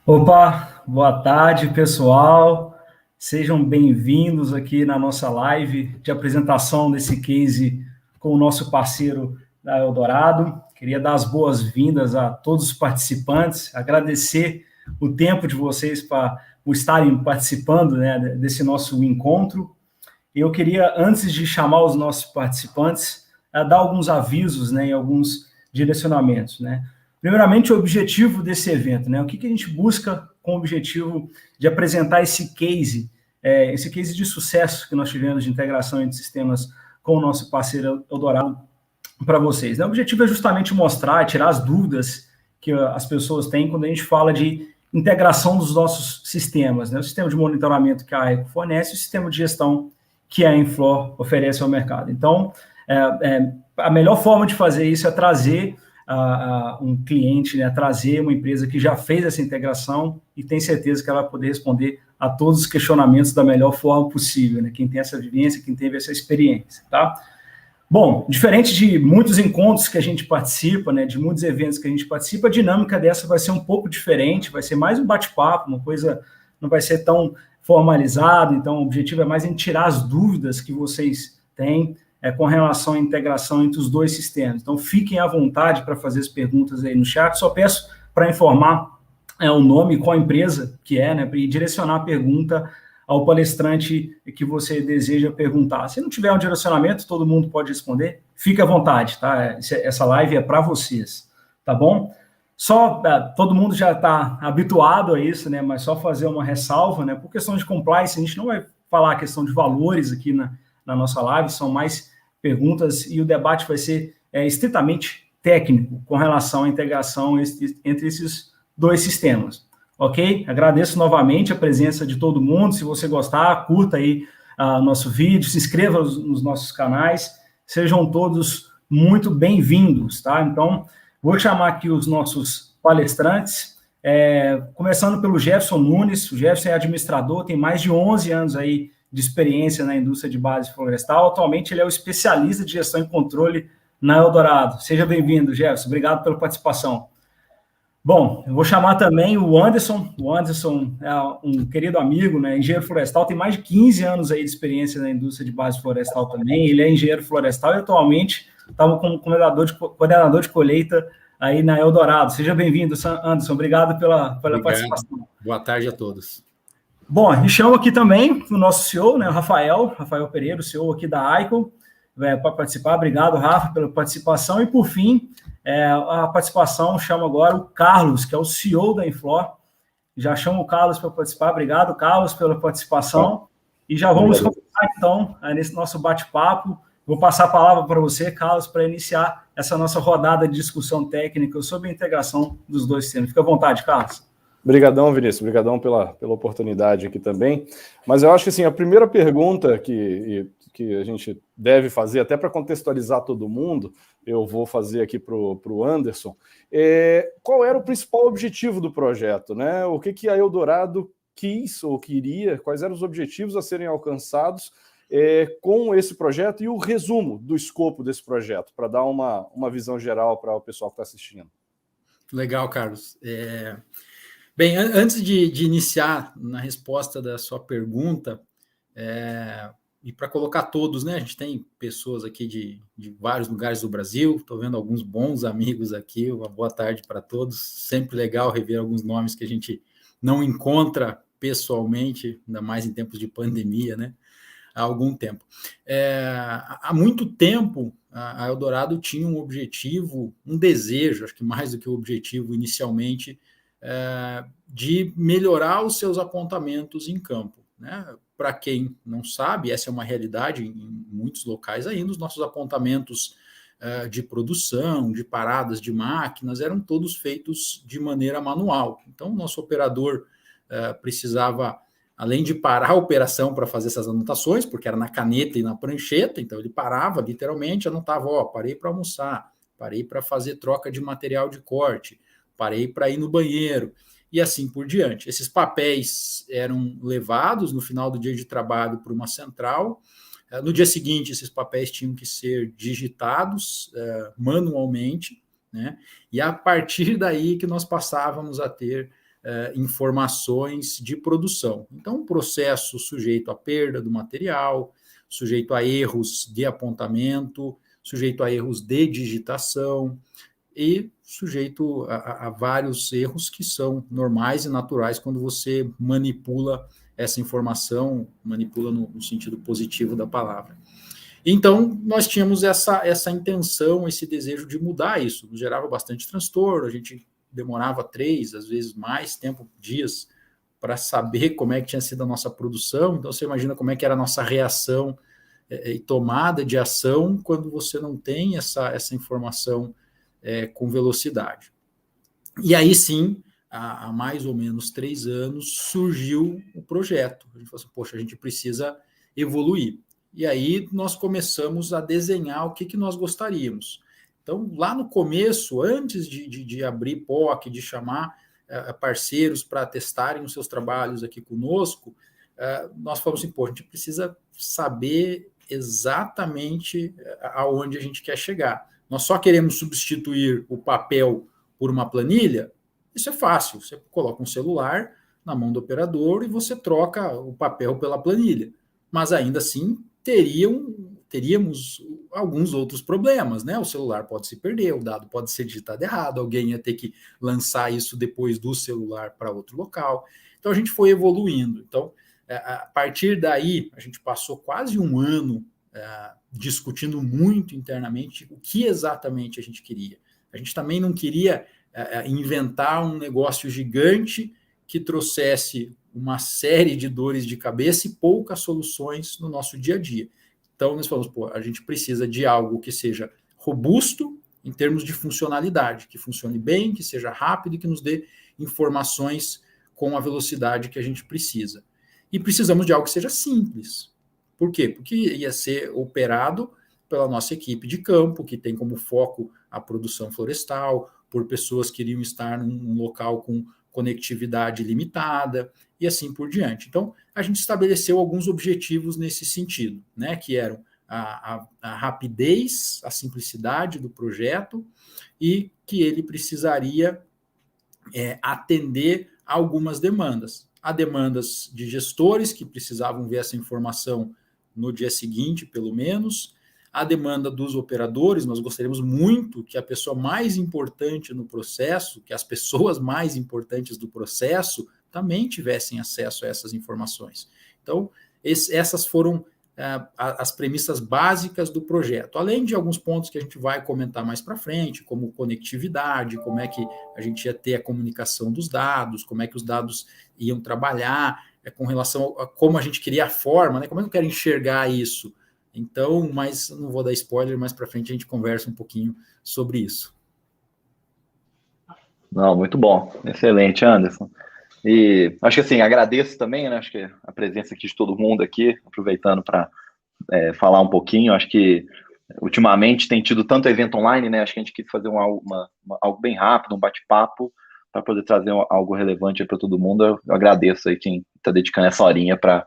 Opa, boa tarde, pessoal. Sejam bem-vindos aqui na nossa live de apresentação desse case com o nosso parceiro da Eldorado. Queria dar as boas-vindas a todos os participantes, agradecer o tempo de vocês por estarem participando, né, desse nosso encontro. Eu queria, antes de chamar os nossos participantes, dar alguns avisos, né, e alguns direcionamentos, né? Primeiramente, o objetivo desse evento, né? O que a gente busca com o objetivo de apresentar esse case de sucesso que nós tivemos de integração entre sistemas com o nosso parceiro Eldorado para vocês, né? O objetivo é justamente mostrar, tirar as dúvidas que as pessoas têm quando a gente fala de integração dos nossos sistemas, né? O sistema de monitoramento que a ECO fornece e o sistema de gestão que a Inflor oferece ao mercado. Então, a melhor forma de fazer isso é trazer um cliente, né, trazer uma empresa que já fez essa integração e tem certeza que ela vai poder responder a todos os questionamentos da melhor forma possível, né? Quem tem essa vivência, quem teve essa experiência, tá? Bom, diferente de muitos encontros que a gente participa, né, de muitos eventos que a gente participa, a dinâmica dessa vai ser um pouco diferente, vai ser mais um bate-papo, uma coisa não vai ser tão formalizada, então o objetivo é mais em tirar as dúvidas que vocês têm com relação à integração entre os dois sistemas. Então, fiquem à vontade para fazer as perguntas aí no chat, só peço para informar o nome e qual empresa que é, né, e direcionar a pergunta ao palestrante que você deseja perguntar. Se não tiver um direcionamento, todo mundo pode responder. Fique à vontade, tá? Essa live é para vocês, tá bom? Só, todo mundo já está habituado a isso, né? Mas só fazer uma ressalva, né? Por questão de compliance, a gente não vai falar a questão de valores aqui na nossa live, são mais perguntas e o debate vai ser estritamente técnico com relação à integração entre esses dois sistemas. Ok? Agradeço novamente a presença de todo mundo. Se você gostar, curta aí nosso vídeo, se inscreva nos nossos canais. Sejam todos muito bem-vindos, tá? Então, vou chamar aqui os nossos palestrantes, começando pelo Jefferson Nunes. O Jefferson é administrador, tem mais de 11 anos aí de experiência na indústria de base florestal. Atualmente, ele é o especialista de gestão e controle na Eldorado. Seja bem-vindo, Jefferson. Obrigado pela participação. Bom, eu vou chamar também o Anderson. O Anderson é um querido amigo, né? Engenheiro florestal, tem mais de 15 anos aí de experiência na indústria de base florestal também. Ele é engenheiro florestal e atualmente estava como coordenador de colheita aí na Eldorado. Seja bem-vindo, Anderson. Obrigado pela participação. Boa tarde a todos. Bom, e chamo aqui também o nosso CEO, né, o Rafael Pereira, o CEO aqui da Icon, para participar. Obrigado, Rafa, pela participação. E, por fim, a participação, chamo agora o Carlos, que é o CEO da Inflor. Já chamo o Carlos para participar. Obrigado, Carlos, pela participação. E já vamos começar, então, nesse nosso bate-papo. Vou passar a palavra para você, Carlos, para iniciar essa nossa rodada de discussão técnica sobre a integração dos dois sistemas. Fica à vontade, Carlos. Obrigadão, Vinícius. Obrigadão pela oportunidade aqui também. Mas eu acho que assim, a primeira pergunta que a gente deve fazer, até para contextualizar todo mundo, eu vou fazer aqui para o Anderson, qual era o principal objetivo do projeto, né? O que a Eldorado quis ou queria, quais eram os objetivos a serem alcançados com esse projeto e o resumo do escopo desse projeto, para dar uma visão geral para o pessoal que está assistindo. Legal, Carlos. Bem, antes de iniciar na resposta da sua pergunta, e para colocar todos, né? A gente tem pessoas aqui de vários lugares do Brasil, estou vendo alguns bons amigos aqui, uma boa tarde para todos. Sempre legal rever alguns nomes que a gente não encontra pessoalmente, ainda mais em tempos de pandemia, né? Há algum tempo. Há muito tempo, a Eldorado tinha um objetivo, um desejo, acho que mais do que o objetivo inicialmente, de melhorar os seus apontamentos em campo, né? Para quem não sabe, essa é uma realidade em muitos locais ainda, os nossos apontamentos de produção, de paradas de máquinas, eram todos feitos de maneira manual. Então, o nosso operador precisava, além de parar a operação para fazer essas anotações, porque era na caneta e na prancheta, então ele parava literalmente, anotava, parei para almoçar, parei para fazer troca de material de corte, parei para ir no banheiro, e assim por diante. Esses papéis eram levados no final do dia de trabalho para uma central. No dia seguinte, esses papéis tinham que ser digitados manualmente, né? E a partir daí que nós passávamos a ter informações de produção. Então, um processo sujeito à perda do material, sujeito a erros de apontamento, sujeito a erros de digitação e sujeito a vários erros que são normais e naturais quando você manipula essa informação, manipula no sentido positivo da palavra. Então, nós tínhamos essa intenção, esse desejo de mudar isso. Nos gerava bastante transtorno, a gente demorava 3, às vezes mais tempo, dias, para saber como é que tinha sido a nossa produção. Então, você imagina como é que era a nossa reação e tomada de ação quando você não tem essa informação com velocidade. E aí, sim, há mais ou menos 3 anos, surgiu o projeto. A gente falou assim, poxa, a gente precisa evoluir. E aí nós começamos a desenhar o que nós gostaríamos. Então, lá no começo, antes de abrir POC, de chamar parceiros para testarem os seus trabalhos aqui conosco, nós falamos assim, pô, a gente precisa saber exatamente aonde a gente quer chegar. Nós só queremos substituir o papel por uma planilha? Isso é fácil, você coloca um celular na mão do operador e você troca o papel pela planilha. Mas ainda assim, teríamos alguns outros problemas, né? O celular pode se perder, o dado pode ser digitado errado, alguém ia ter que lançar isso depois do celular para outro local. Então, a gente foi evoluindo. Então, a partir daí, a gente passou quase um ano discutindo muito internamente o que exatamente a gente queria. A gente também não queria inventar um negócio gigante que trouxesse uma série de dores de cabeça e poucas soluções no nosso dia a dia. Então, nós falamos, pô, a gente precisa de algo que seja robusto em termos de funcionalidade, que funcione bem, que seja rápido e que nos dê informações com a velocidade que a gente precisa. E precisamos de algo que seja simples. Por quê? Porque ia ser operado pela nossa equipe de campo, que tem como foco a produção florestal, por pessoas que iriam estar num local com conectividade limitada e assim por diante. Então, a gente estabeleceu alguns objetivos nesse sentido, né, que eram a rapidez, a simplicidade do projeto e que ele precisaria atender a algumas demandas. Há demandas de gestores que precisavam ver essa informação no dia seguinte, pelo menos. A demanda dos operadores, nós gostaríamos muito que a pessoa mais importante no processo, que as pessoas mais importantes do processo também tivessem acesso a essas informações. Então, essas foram as premissas básicas do projeto, além de alguns pontos que a gente vai comentar mais para frente, como conectividade, como é que a gente ia ter a comunicação dos dados, como é que os dados iam trabalhar, com relação a como a gente queria a forma, né? Como é que eu quero enxergar isso. Então, mas não vou dar spoiler, mais para frente a gente conversa um pouquinho sobre isso. Não, muito bom. Excelente, Anderson. E acho que assim, agradeço também, né? Acho que a presença aqui de todo mundo aqui, aproveitando para falar um pouquinho. Acho que ultimamente tem tido tanto evento online, né? Acho que a gente quis fazer algo bem rápido, um bate-papo, para poder trazer algo relevante para todo mundo. Eu agradeço aí quem está dedicando essa horinha para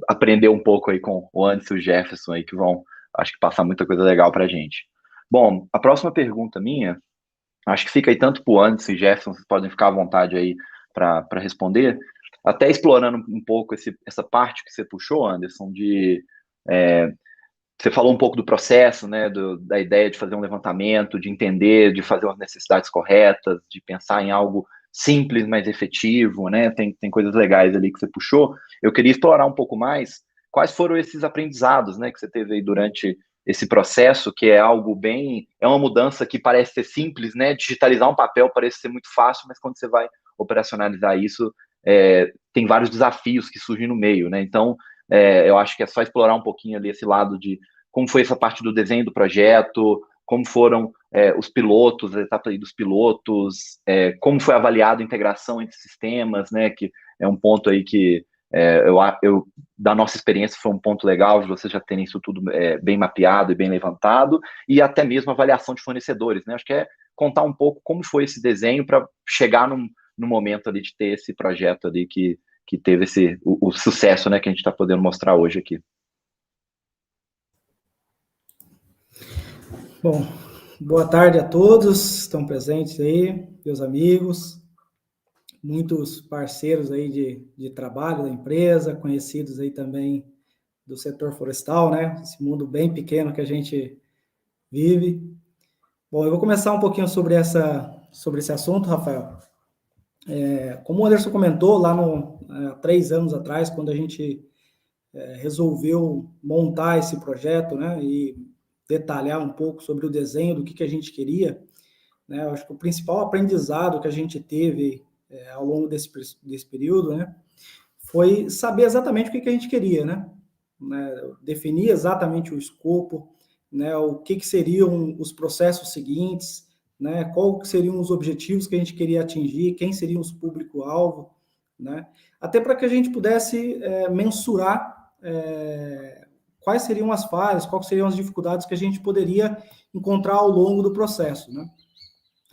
aprender um pouco aí com o Anderson e o Jefferson aí, que vão, acho que, passar muita coisa legal para a gente. Bom, a próxima pergunta minha, acho que fica aí tanto para o Anderson e o Jefferson, vocês podem ficar à vontade aí para responder, até explorando um pouco essa parte que você puxou, Anderson, você falou um pouco do processo, né, da ideia de fazer um levantamento, de entender, de fazer as necessidades corretas, de pensar em algo simples, mas efetivo, né? Tem coisas legais ali que você puxou. Eu queria explorar um pouco mais quais foram esses aprendizados, né, que você teve aí durante esse processo, que é algo é uma mudança que parece ser simples, né? Digitalizar um papel parece ser muito fácil, mas quando você vai operacionalizar isso, tem vários desafios que surgem no meio, né? Então, eu acho que é só explorar um pouquinho ali esse lado de como foi essa parte do desenho do projeto, como foram os pilotos, a etapa aí dos pilotos, como foi avaliado a integração entre sistemas, né, que é um ponto aí que da nossa experiência foi um ponto legal de vocês já terem isso tudo bem mapeado e bem levantado, e até mesmo avaliação de fornecedores, né? Acho que é contar um pouco como foi esse desenho para chegar no momento ali de ter esse projeto ali que teve o sucesso, né, que a gente está podendo mostrar hoje aqui. Bom, boa tarde a todos que estão presentes aí, meus amigos. muitos parceiros aí de trabalho da empresa, conhecidos aí também do setor florestal, né? Esse mundo bem pequeno que a gente vive. Bom, eu vou começar um pouquinho sobre esse assunto, Rafael. Como o Anderson comentou, há 3 anos atrás, quando a gente resolveu montar esse projeto, né, e detalhar um pouco sobre o desenho do que a gente queria, né, eu acho que o principal aprendizado que a gente teve ao longo desse período, né, foi saber exatamente o que a gente queria, né, definir exatamente o escopo, né, o que seriam os processos seguintes, né, quais seriam os objetivos que a gente queria atingir, quem seriam os público-alvo, né, até para que a gente pudesse mensurar quais seriam as falhas, quais seriam as dificuldades que a gente poderia encontrar ao longo do processo, né.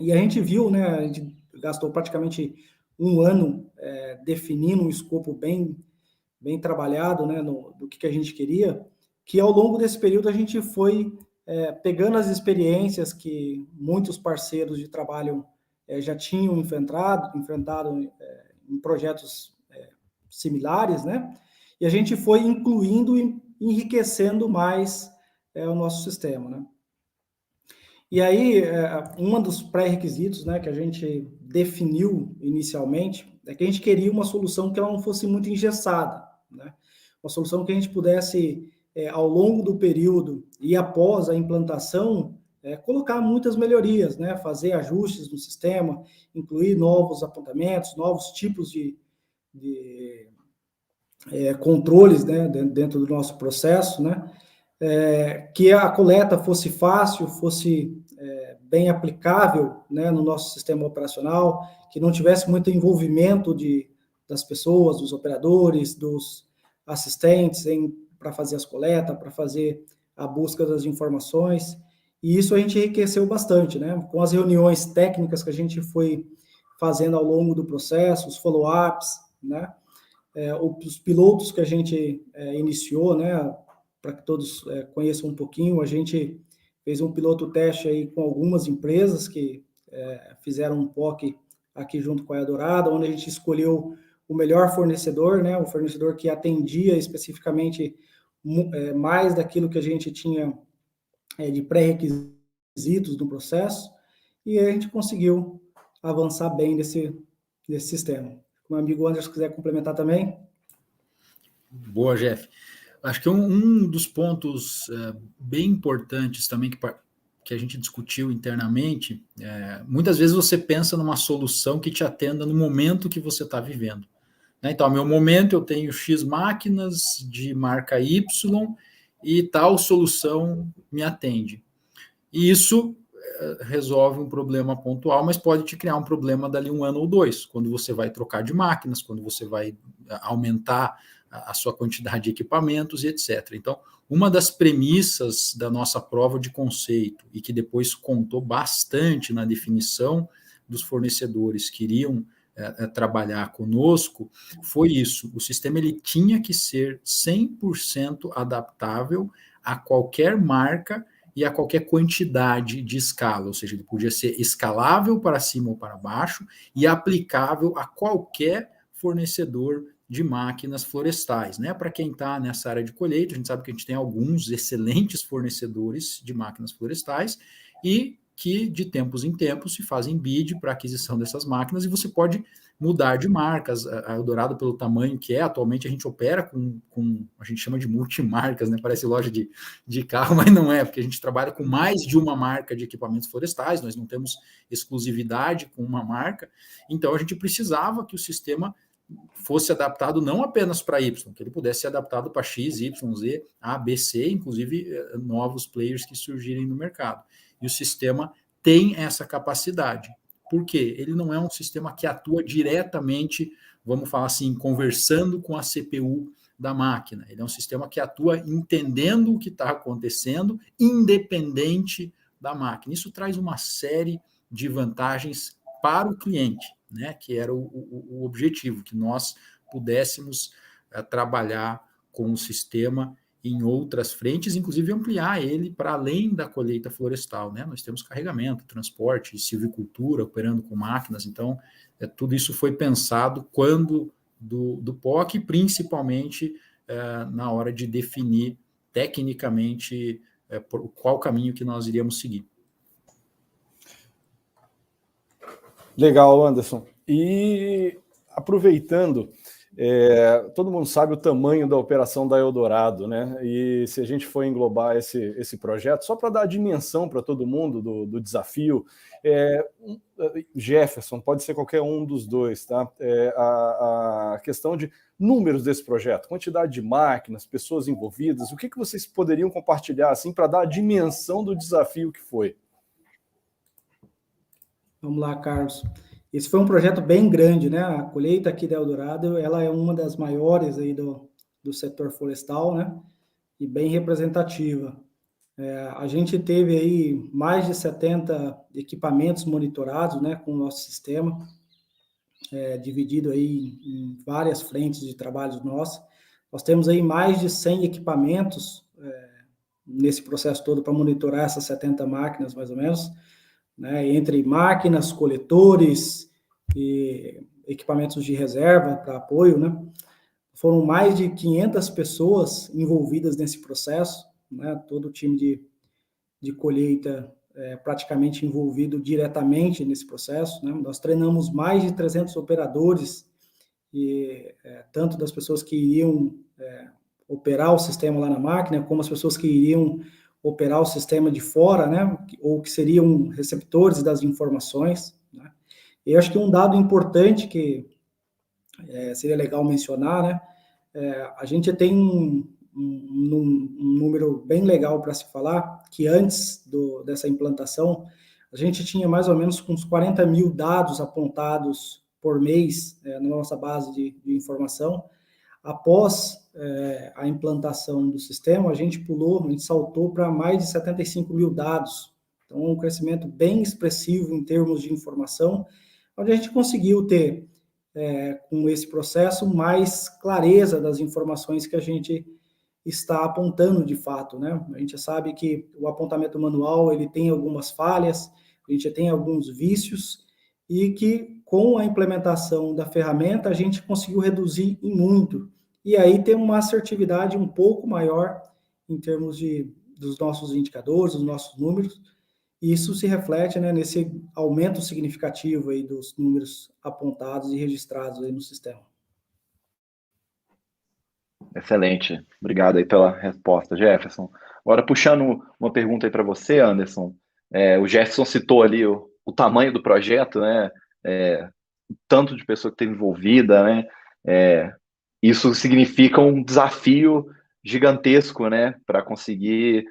E a gente viu, né, a gente gastou praticamente 1 ano definindo um escopo bem trabalhado, né, do que a gente queria, que ao longo desse período a gente foi pegando as experiências que muitos parceiros de trabalho já tinham enfrentado em projetos similares, né, e a gente foi incluindo e enriquecendo mais o nosso sistema, né. E aí, um dos pré-requisitos, né, que a gente definiu inicialmente é que a gente queria uma solução que ela não fosse muito engessada, né? Uma solução que a gente pudesse, ao longo do período e após a implantação, colocar muitas melhorias, né? Fazer ajustes no sistema, incluir novos apontamentos, novos tipos de controles, né, dentro do nosso processo, né? Que a coleta fosse fácil, fosse bem aplicável, né, no nosso sistema operacional, que não tivesse muito envolvimento das pessoas, dos operadores, dos assistentes para fazer as coletas, para fazer a busca das informações, e isso a gente enriqueceu bastante, né, com as reuniões técnicas que a gente foi fazendo ao longo do processo, os follow-ups, né, os pilotos que a gente iniciou, né, para que todos conheçam um pouquinho, a gente fez um piloto teste aí com algumas empresas que fizeram um POC aqui junto com a Eldorado, onde a gente escolheu o melhor fornecedor, né, o fornecedor que atendia especificamente mais daquilo que a gente tinha de pré-requisitos do processo, e a gente conseguiu avançar bem nesse sistema. Se o meu amigo Anderson quiser complementar também. Boa, Jeff. Acho que um dos pontos bem importantes também que a gente discutiu internamente, muitas vezes você pensa numa solução que te atenda no momento que você está vivendo. Né? Então, no meu momento, eu tenho X máquinas de marca Y e tal solução me atende. E isso resolve um problema pontual, mas pode te criar um problema dali 1 ano ou 2, quando você vai trocar de máquinas, quando você vai aumentar a sua quantidade de equipamentos e etc. Então, uma das premissas da nossa prova de conceito, e que depois contou bastante na definição dos fornecedores que iriam trabalhar conosco, foi isso. O sistema ele tinha que ser 100% adaptável a qualquer marca e a qualquer quantidade de escala, ou seja, ele podia ser escalável para cima ou para baixo e aplicável a qualquer fornecedor de máquinas florestais, né? Para quem está nessa área de colheita, a gente sabe que a gente tem alguns excelentes fornecedores de máquinas florestais e que de tempos em tempos se fazem bid para aquisição dessas máquinas e você pode mudar de marcas. A Eldorado, pelo tamanho que é, atualmente a gente opera com a gente chama de multimarcas, né? Parece loja de carro, mas não é, porque a gente trabalha com mais de uma marca de equipamentos florestais, nós não temos exclusividade com uma marca, então a gente precisava que o sistema fosse adaptado não apenas para Y, que ele pudesse ser adaptado para X, Y, Z, A, B, C, inclusive novos players que surgirem no mercado. E o sistema tem essa capacidade. Por quê? Ele não é um sistema que atua diretamente, vamos falar assim, conversando com a CPU da máquina. Ele é um sistema que atua entendendo o que está acontecendo, independente da máquina. Isso traz uma série de vantagens para o cliente, né, que era o objetivo, que nós pudéssemos trabalhar com o sistema em outras frentes, inclusive ampliar ele para além da colheita florestal, né? Nós temos carregamento, transporte, silvicultura, operando com máquinas, então tudo isso foi pensado quando do POC, principalmente na hora de definir tecnicamente qual caminho que nós iríamos seguir. Legal, Anderson. E aproveitando, todo mundo sabe o tamanho da operação da Eldorado, né? E se a gente for englobar esse projeto, só para dar a dimensão para todo mundo do desafio, Jefferson, pode ser qualquer um dos dois, tá? A questão de números desse projeto, quantidade de máquinas, pessoas envolvidas, o que vocês poderiam compartilhar assim para dar a dimensão do desafio que foi? Vamos lá, Carlos. Esse foi um projeto bem grande, né? A colheita aqui da Eldorado, ela é uma das maiores aí do setor florestal, né? E bem representativa. A gente teve aí mais de 70 equipamentos monitorados, né? Com o nosso sistema, dividido aí em várias frentes de trabalhos nossos. Nós temos aí mais de 100 equipamentos nesse processo todo para monitorar essas 70 máquinas, mais ou menos, né, entre máquinas, coletores e equipamentos de reserva para apoio, né? Foram mais de 500 pessoas envolvidas nesse processo, né? Todo o time de colheita praticamente envolvido diretamente nesse processo, né? Nós treinamos mais de 300 operadores, e tanto das pessoas que iriam operar o sistema lá na máquina, como as pessoas que iriam operar o sistema de fora, né, ou que seriam receptores das informações, né. E eu acho que um dado importante que seria legal mencionar, né, a gente tem um número bem legal para se falar, que antes dessa implantação, a gente tinha mais ou menos uns 40 mil dados apontados por mês na nossa base de informação. Após a implantação do sistema, a gente saltou para mais de 75 mil dados. Então, um crescimento bem expressivo em termos de informação, onde a gente conseguiu ter, com esse processo, mais clareza das informações que a gente está apontando de fato, né? A gente sabe que o apontamento manual, ele tem algumas falhas, a gente tem alguns vícios, e que com a implementação da ferramenta, a gente conseguiu reduzir em muito. E aí tem uma assertividade um pouco maior em termos dos nossos indicadores, dos nossos números, e isso se reflete, né, nesse aumento significativo aí dos números apontados e registrados aí no sistema. Excelente. Obrigado aí pela resposta, Jefferson. Agora, puxando uma pergunta aí para você, Anderson. O Jefferson citou ali o tamanho do projeto, né? O tanto de pessoa que esteve envolvida, né? Isso significa um desafio gigantesco, né? Para conseguir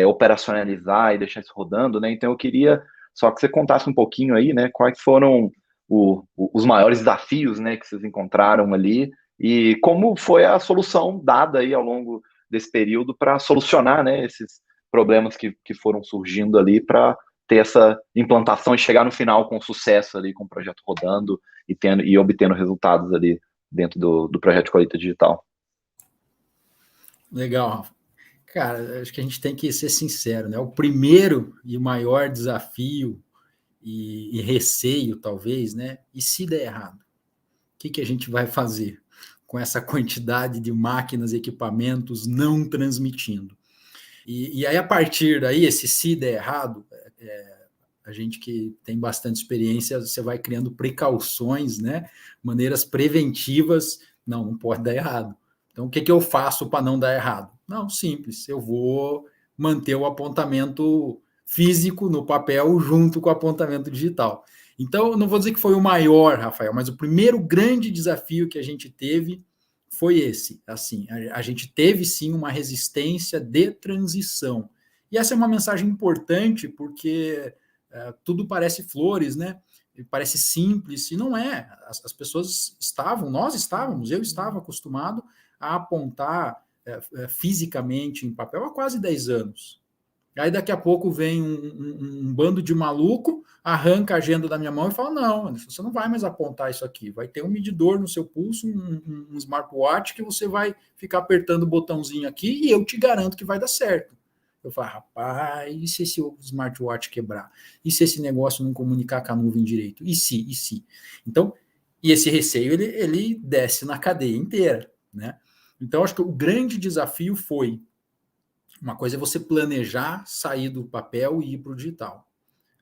operacionalizar e deixar isso rodando, né? Então, eu queria só que você contasse um pouquinho aí, né? Quais foram os maiores desafios, né? Que vocês encontraram ali, e como foi a solução dada aí ao longo desse período para solucionar, né, esses problemas que foram surgindo ali para ter essa implantação e chegar no final com sucesso ali, com o projeto rodando e obtendo resultados ali dentro do projeto de colheita digital. Legal. Cara, acho que a gente tem que ser sincero, né? O primeiro e maior desafio e receio, talvez, né? E se der errado? O que a gente vai fazer com essa quantidade de máquinas e equipamentos não transmitindo? E aí, a partir daí, esse se der errado, a gente que tem bastante experiência, você vai criando precauções, né? Maneiras preventivas. Não pode dar errado. Então, o que eu faço para não dar errado? Não, simples. Eu vou manter o apontamento físico no papel junto com o apontamento digital. Então, não vou dizer que foi o maior, Rafael, mas o primeiro grande desafio que a gente teve foi esse. Assim, a gente teve sim uma resistência de transição. E essa é uma mensagem importante, porque tudo parece flores, né? Parece simples, e não é. As pessoas eu estava acostumado a apontar fisicamente em papel há quase 10 anos. Aí daqui a pouco vem um bando de maluco, arranca a agenda da minha mão e fala, não, você não vai mais apontar isso aqui, vai ter um medidor no seu pulso, um smartwatch que você vai ficar apertando o botãozinho aqui e eu te garanto que vai dar certo. Eu falo, rapaz, e se esse smartwatch quebrar? E se esse negócio não comunicar com a nuvem direito? E se? E se? Então, e esse receio, ele desce na cadeia inteira, né? Então, acho que o grande desafio foi, uma coisa é você planejar, sair do papel e ir para o digital.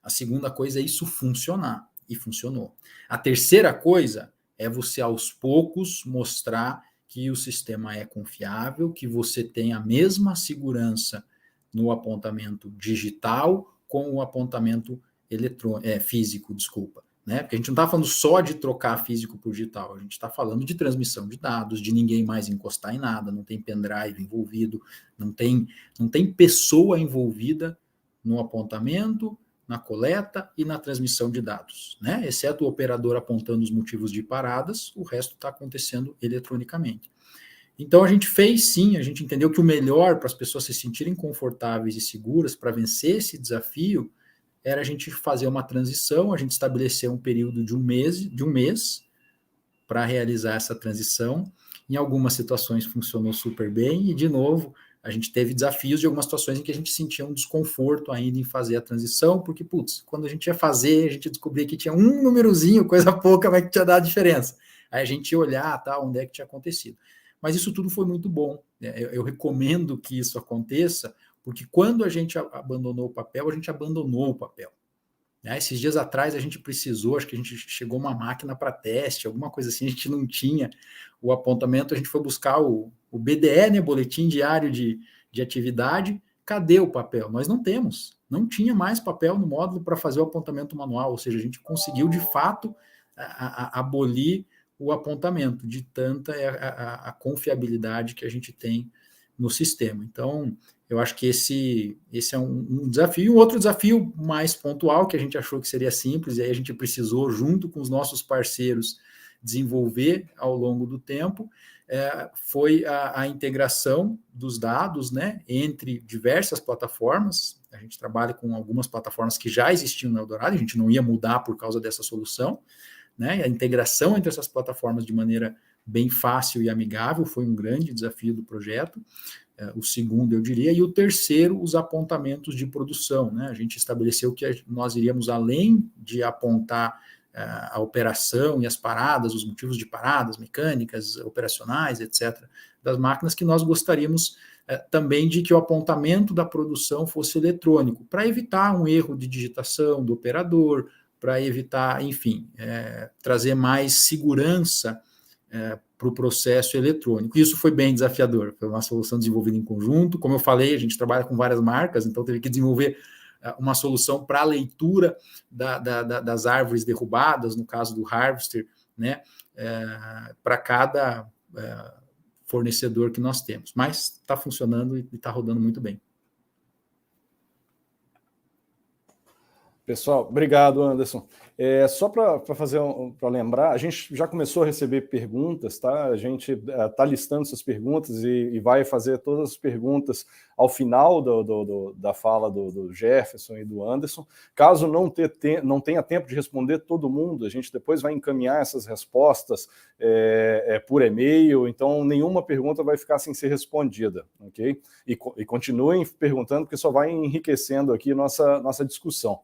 A segunda coisa é isso funcionar, e funcionou. A terceira coisa é você, aos poucos, mostrar que o sistema é confiável, que você tem a mesma segurança no apontamento digital com o apontamento físico, desculpa. Né? Porque a gente não está falando só de trocar físico por digital, a gente está falando de transmissão de dados, de ninguém mais encostar em nada, não tem pendrive envolvido, não tem pessoa envolvida no apontamento, na coleta e na transmissão de dados, né? Exceto o operador apontando os motivos de paradas, o resto está acontecendo eletronicamente. Então a gente fez sim, a gente entendeu que o melhor para as pessoas se sentirem confortáveis e seguras para vencer esse desafio era a gente fazer uma transição, a gente estabelecer um período de um mês para realizar essa transição. Em algumas situações funcionou super bem e, de novo, a gente teve desafios de algumas situações em que a gente sentia um desconforto ainda em fazer a transição, porque, putz, quando a gente ia fazer, a gente descobria que tinha um númerozinho, coisa pouca, mas que tinha dado diferença. Aí a gente ia olhar, tá, onde é que tinha acontecido. Mas isso tudo foi muito bom. Eu recomendo que isso aconteça, porque quando a gente abandonou o papel, a gente abandonou o papel. Esses dias atrás a gente precisou, acho que a gente chegou uma máquina para teste, alguma coisa assim, a gente não tinha o apontamento, a gente foi buscar o BDE, né, Boletim Diário de Atividade. Cadê o papel? Nós não temos, não tinha mais papel no módulo para fazer o apontamento manual, ou seja, a gente conseguiu de fato abolir o apontamento, de tanta a confiabilidade que a gente tem no sistema. Então, eu acho que esse é um desafio. Um outro desafio mais pontual, que a gente achou que seria simples, e aí a gente precisou, junto com os nossos parceiros, desenvolver ao longo do tempo, foi a integração dos dados, né, entre diversas plataformas. A gente trabalha com algumas plataformas que já existiam na Eldorado, a gente não ia mudar por causa dessa solução, né, e a integração entre essas plataformas de maneira bem fácil e amigável foi um grande desafio do projeto. O segundo, eu diria, e o terceiro, os apontamentos de produção, né? A gente estabeleceu que nós iríamos, além de apontar a operação e as paradas, os motivos de paradas mecânicas, operacionais, etc., das máquinas, que nós gostaríamos também de que o apontamento da produção fosse eletrônico, para evitar um erro de digitação do operador, para evitar, enfim, trazer mais segurança para o processo eletrônico. Isso foi bem desafiador, foi uma solução desenvolvida em conjunto. Como eu falei, a gente trabalha com várias marcas, então teve que desenvolver uma solução para a leitura das árvores derrubadas, no caso do Harvester, né, para cada fornecedor que nós temos. Mas está funcionando e está rodando muito bem. Pessoal, obrigado, Anderson. Só para lembrar, a gente já começou a receber perguntas, tá? A gente está listando essas perguntas e vai fazer todas as perguntas ao final da fala do Jefferson e do Anderson. Caso não tenha tempo de responder todo mundo, a gente depois vai encaminhar essas respostas por e-mail, então nenhuma pergunta vai ficar sem ser respondida, ok? E continuem perguntando, porque só vai enriquecendo aqui nossa discussão.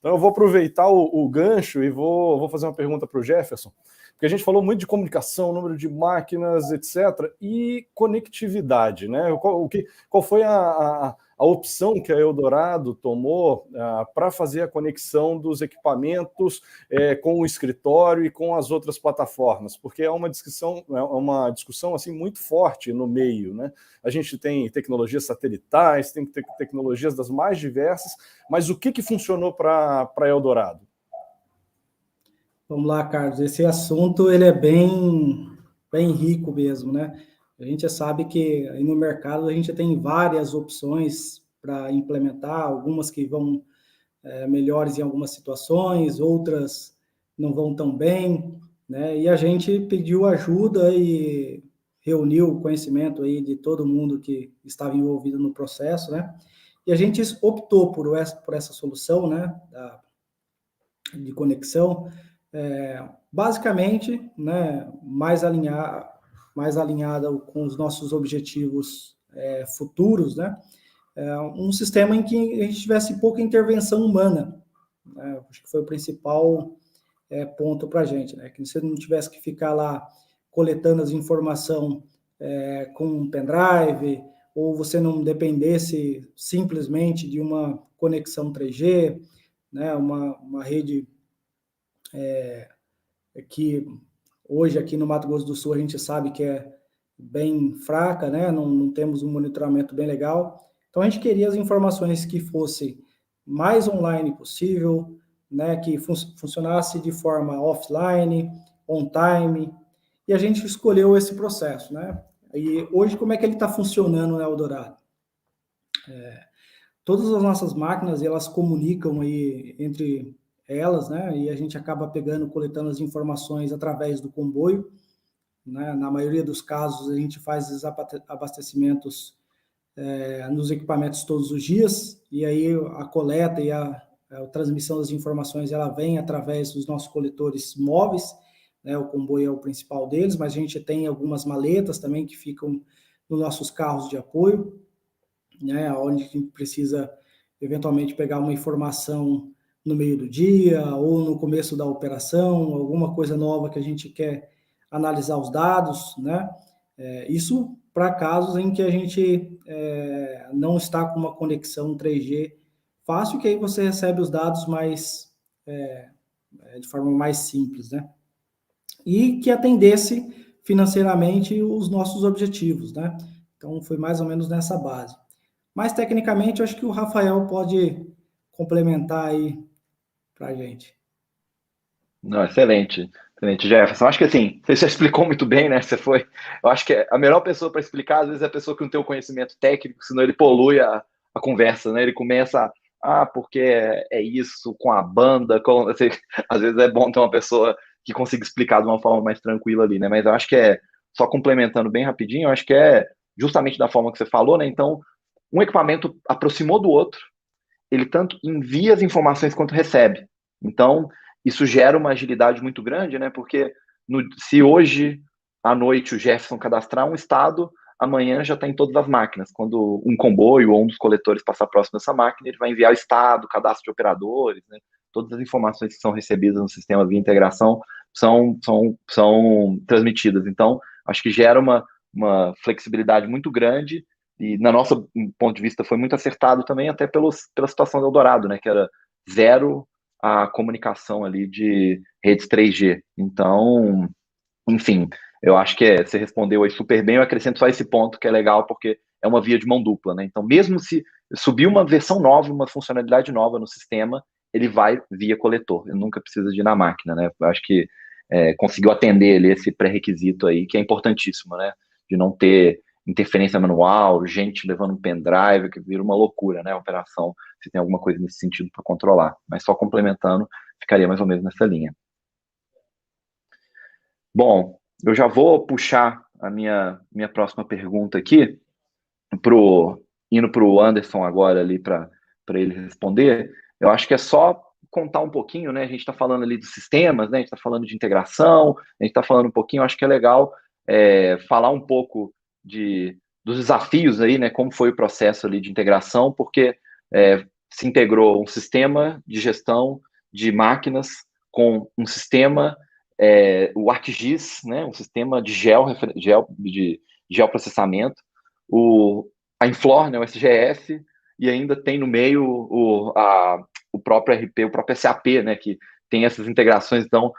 Então eu vou aproveitar o gancho e vou fazer uma pergunta para o Jefferson, porque a gente falou muito de comunicação, número de máquinas, etc., e conectividade, né? Qual foi a opção que a Eldorado tomou para fazer a conexão dos equipamentos com o escritório e com as outras plataformas? Porque é uma discussão assim, muito forte no meio, né? A gente tem tecnologias satelitais, tem tecnologias das mais diversas, mas o que funcionou para a Eldorado? Vamos lá, Carlos. Esse assunto ele é bem rico mesmo, né? A gente sabe que aí no mercado a gente tem várias opções para implementar, algumas que vão melhores em algumas situações, outras não vão tão bem, né? E a gente pediu ajuda e reuniu o conhecimento aí de todo mundo que estava envolvido no processo, né? E a gente optou por essa solução, né, de conexão, basicamente, né, mais alinhada com os nossos objetivos futuros, né? um sistema em que a gente tivesse pouca intervenção humana, né? Acho que foi o principal ponto para a gente, né? Que você não tivesse que ficar lá coletando as informações com um pendrive, ou você não dependesse simplesmente de uma conexão 3G, né? Uma rede que hoje aqui no Mato Grosso do Sul a gente sabe que é bem fraca, né? Não temos um monitoramento bem legal. Então a gente queria as informações que fossem mais online possível, né? Que funcionasse de forma offline, on time, e a gente escolheu esse processo, né? E hoje como é que ele está funcionando na Eldorado? Todas as nossas máquinas, elas comunicam aí entre elas, né? E a gente acaba coletando as informações através do comboio, né? Na maioria dos casos, a gente faz os abastecimentos nos equipamentos todos os dias, e aí a coleta e a transmissão das informações, ela vem através dos nossos coletores móveis, né? O comboio é o principal deles, mas a gente tem algumas maletas também que ficam nos nossos carros de apoio, né? Onde a gente precisa eventualmente pegar uma informação no meio do dia ou no começo da operação, alguma coisa nova que a gente quer analisar os dados, né? Isso para casos em que a gente não está com uma conexão 3G fácil, que aí você recebe os dados mais de forma mais simples, né? E que atendesse financeiramente os nossos objetivos, né? Então foi mais ou menos nessa base. Mas tecnicamente eu acho que o Rafael pode complementar aí para a gente. Não, excelente. Excelente, Jefferson. Acho que assim, você já explicou muito bem, né? Eu acho que a melhor pessoa para explicar, às vezes, é a pessoa que não tem o conhecimento técnico, senão ele polui a conversa, né? Ele começa, porque é isso com a banda. Assim, às vezes é bom ter uma pessoa que consiga explicar de uma forma mais tranquila ali, né? Mas eu acho que só complementando bem rapidinho, eu acho que é justamente da forma que você falou, né? Então, um equipamento aproximou do outro, ele tanto envia as informações quanto recebe. Então, isso gera uma agilidade muito grande, né? Porque se hoje à noite o Jefferson cadastrar um estado, amanhã já está em todas as máquinas. Quando um comboio ou um dos coletores passar próximo dessa máquina, ele vai enviar o estado, cadastro de operadores, né? Todas as informações que são recebidas no sistema via integração são transmitidas. Então, acho que gera uma flexibilidade muito grande. E, na nosso ponto de vista, foi muito acertado também, até pela situação do Eldorado, né? Que era zero a comunicação ali de redes 3G. Então, enfim, eu acho que você respondeu aí super bem. Eu acrescento só esse ponto que é legal, porque é uma via de mão dupla, né? Então, mesmo se subir uma versão nova, uma funcionalidade nova no sistema, ele vai via coletor. Ele nunca precisa de ir na máquina, né? Eu acho que conseguiu atender ali esse pré-requisito aí, que é importantíssimo, né? De não ter interferência manual, gente levando um pendrive, que vira uma loucura, né? A operação, se tem alguma coisa nesse sentido para controlar. Mas só complementando, ficaria mais ou menos nessa linha. Bom, eu já vou puxar a minha próxima pergunta aqui, indo para o Anderson agora ali para ele responder. Eu acho que é só contar um pouquinho, né? A gente está falando ali dos sistemas, né? A gente está falando de integração, a gente está falando um pouquinho, acho que é legal falar um pouco dos desafios aí, né? Como foi o processo ali de integração, porque se integrou um sistema de gestão de máquinas com um sistema, o ArcGIS, né? Um sistema de geoprocessamento, a Inflor, né? O SGS, e ainda tem no meio o próprio RP, o próprio SAP, né? Que tem essas integrações. Então,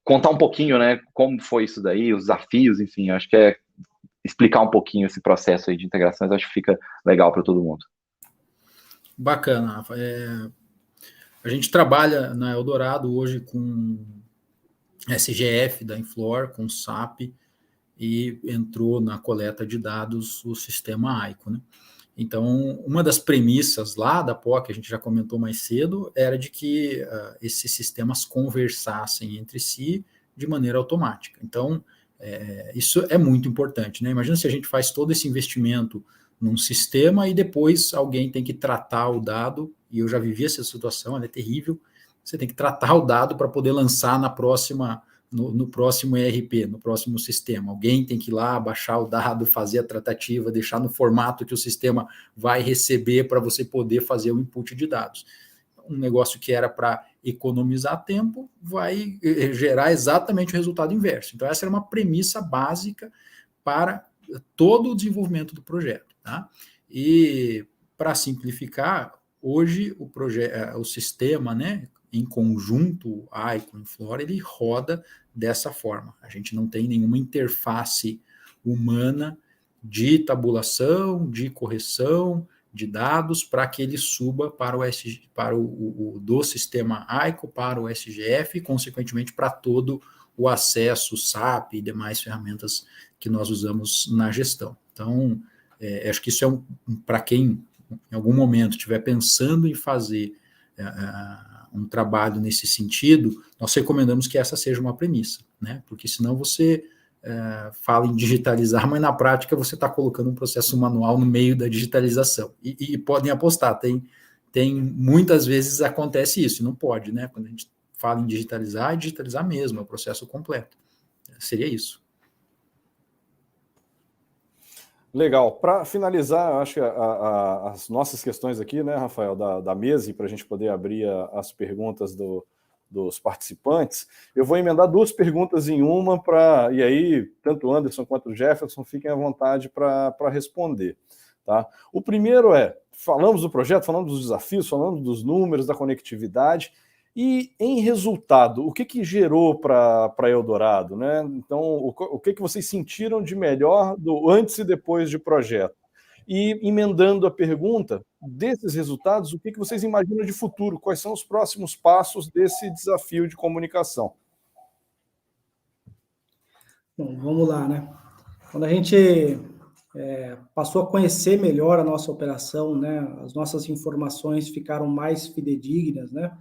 contar um pouquinho, né? Como foi isso daí, os desafios, enfim, acho que explicar um pouquinho esse processo aí de integrações, acho que fica legal para todo mundo. Bacana, Rafa. A gente trabalha na Eldorado hoje com SGF da Inflor, com SAP, e entrou na coleta de dados o sistema AICO, né? Então, uma das premissas lá da POC, a gente já comentou mais cedo, era de que esses sistemas conversassem entre si de maneira automática. Então, isso é muito importante, né? Imagina se a gente faz todo esse investimento num sistema e depois alguém tem que tratar o dado, e eu já vivi essa situação, ela é terrível, você tem que tratar o dado para poder lançar na próxima no próximo ERP, no próximo sistema. Alguém tem que ir lá, baixar o dado, fazer a tratativa, deixar no formato que o sistema vai receber para você poder fazer o input de dados. Um negócio que era para economizar tempo vai gerar exatamente o resultado inverso. Então, essa era uma premissa básica para todo o desenvolvimento do projeto. Tá? E, para simplificar, hoje o sistema, né, em conjunto, AICO e Flora, ele roda dessa forma. A gente não tem nenhuma interface humana de tabulação, de correção de dados para que ele suba para o do sistema AICO para o SGF e, consequentemente, para todo o acesso, SAP e demais ferramentas que nós usamos na gestão. Então, acho que isso é para quem, em algum momento, estiver pensando em fazer um trabalho nesse sentido, nós recomendamos que essa seja uma premissa, né? Porque senão você fala em digitalizar, mas na prática você está colocando um processo manual no meio da digitalização. E podem apostar, tem muitas vezes acontece isso, e não pode, né? Quando a gente fala em digitalizar, é digitalizar mesmo, é o processo completo. Seria isso. Legal. Para finalizar, acho que as nossas questões aqui, né, Rafael, da mesa, e para a gente poder abrir as perguntas dos participantes, eu vou emendar 2 perguntas em uma, e aí tanto o Anderson quanto o Jefferson fiquem à vontade para responder. Tá? O primeiro falamos do projeto, falamos dos desafios, falamos dos números, da conectividade, e, em resultado, o que gerou para Eldorado? Né? Então, o que vocês sentiram de melhor do antes e depois de projeto? E, emendando a pergunta, desses resultados, o que vocês imaginam de futuro? Quais são os próximos passos desse desafio de comunicação? Bom, vamos lá, né? Quando a gente passou a conhecer melhor a nossa operação, né? As nossas informações ficaram mais fidedignas, né?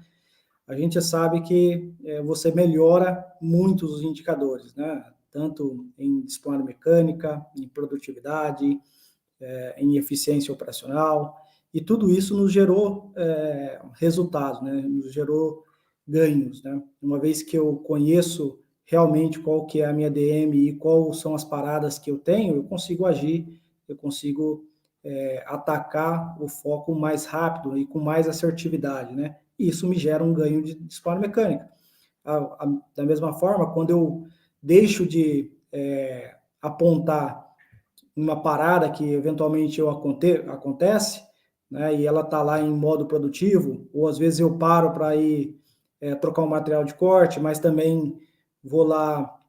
A gente sabe que você melhora muito os indicadores, né? Tanto em disciplina mecânica, em produtividade, em eficiência operacional, e tudo isso nos gerou resultados, né? Nos gerou ganhos, né? Uma vez que eu conheço realmente qual que é a minha DM e quais são as paradas que eu tenho, eu consigo agir, eu consigo atacar o foco mais rápido e com mais assertividade, né? E isso me gera um ganho de disciplina mecânica. Da mesma forma, quando eu deixo de apontar uma parada que eventualmente acontece, né, e ela está lá em modo produtivo, ou às vezes eu paro para ir trocar um material de corte, mas também vou lá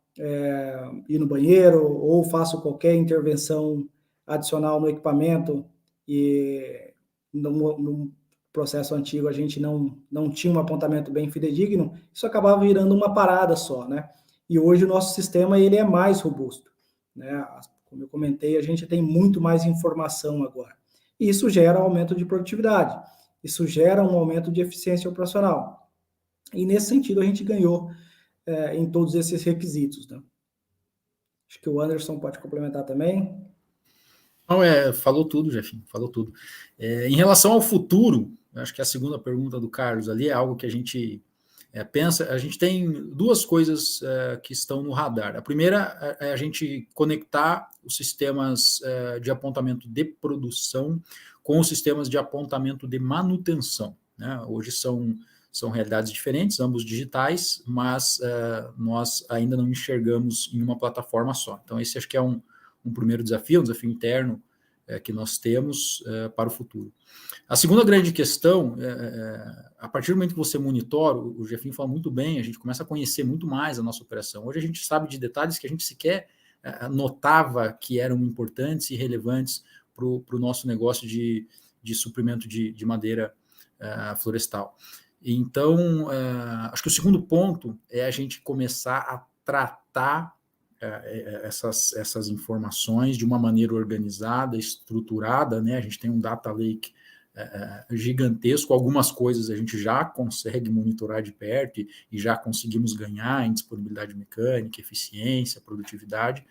ir no banheiro, ou faço qualquer intervenção adicional no equipamento, e no processo antigo a gente não tinha um apontamento bem fidedigno, isso acabava virando uma parada só, né? E hoje o nosso sistema ele é mais robusto, né? Como eu comentei, a gente tem muito mais informação agora. E isso gera um aumento de produtividade, isso gera um aumento de eficiência operacional. E nesse sentido a gente ganhou em todos esses requisitos, né? Acho que o Anderson pode complementar também. Não, falou tudo, Jefinho, falou tudo. Em relação ao futuro, acho que a segunda pergunta do Carlos ali é algo que a gente pensa. A gente tem 2 coisas que estão no radar. A primeira é a gente conectar os sistemas de apontamento de produção com os sistemas de apontamento de manutenção, né? Hoje são realidades diferentes, ambos digitais, mas nós ainda não enxergamos em uma plataforma só. Então, esse acho que é um primeiro desafio, um desafio interno que nós temos para o futuro. A segunda grande questão, a partir do momento que você monitora, o Jefinho fala muito bem, a gente começa a conhecer muito mais a nossa operação. Hoje a gente sabe de detalhes que a gente sequer notava que eram importantes e relevantes para o nosso negócio de suprimento de madeira florestal. Então, acho que o segundo ponto é a gente começar a tratar essas informações de uma maneira organizada, estruturada, né? A gente tem um data lake gigantesco, algumas coisas a gente já consegue monitorar de perto e já conseguimos ganhar em disponibilidade mecânica, eficiência, produtividade,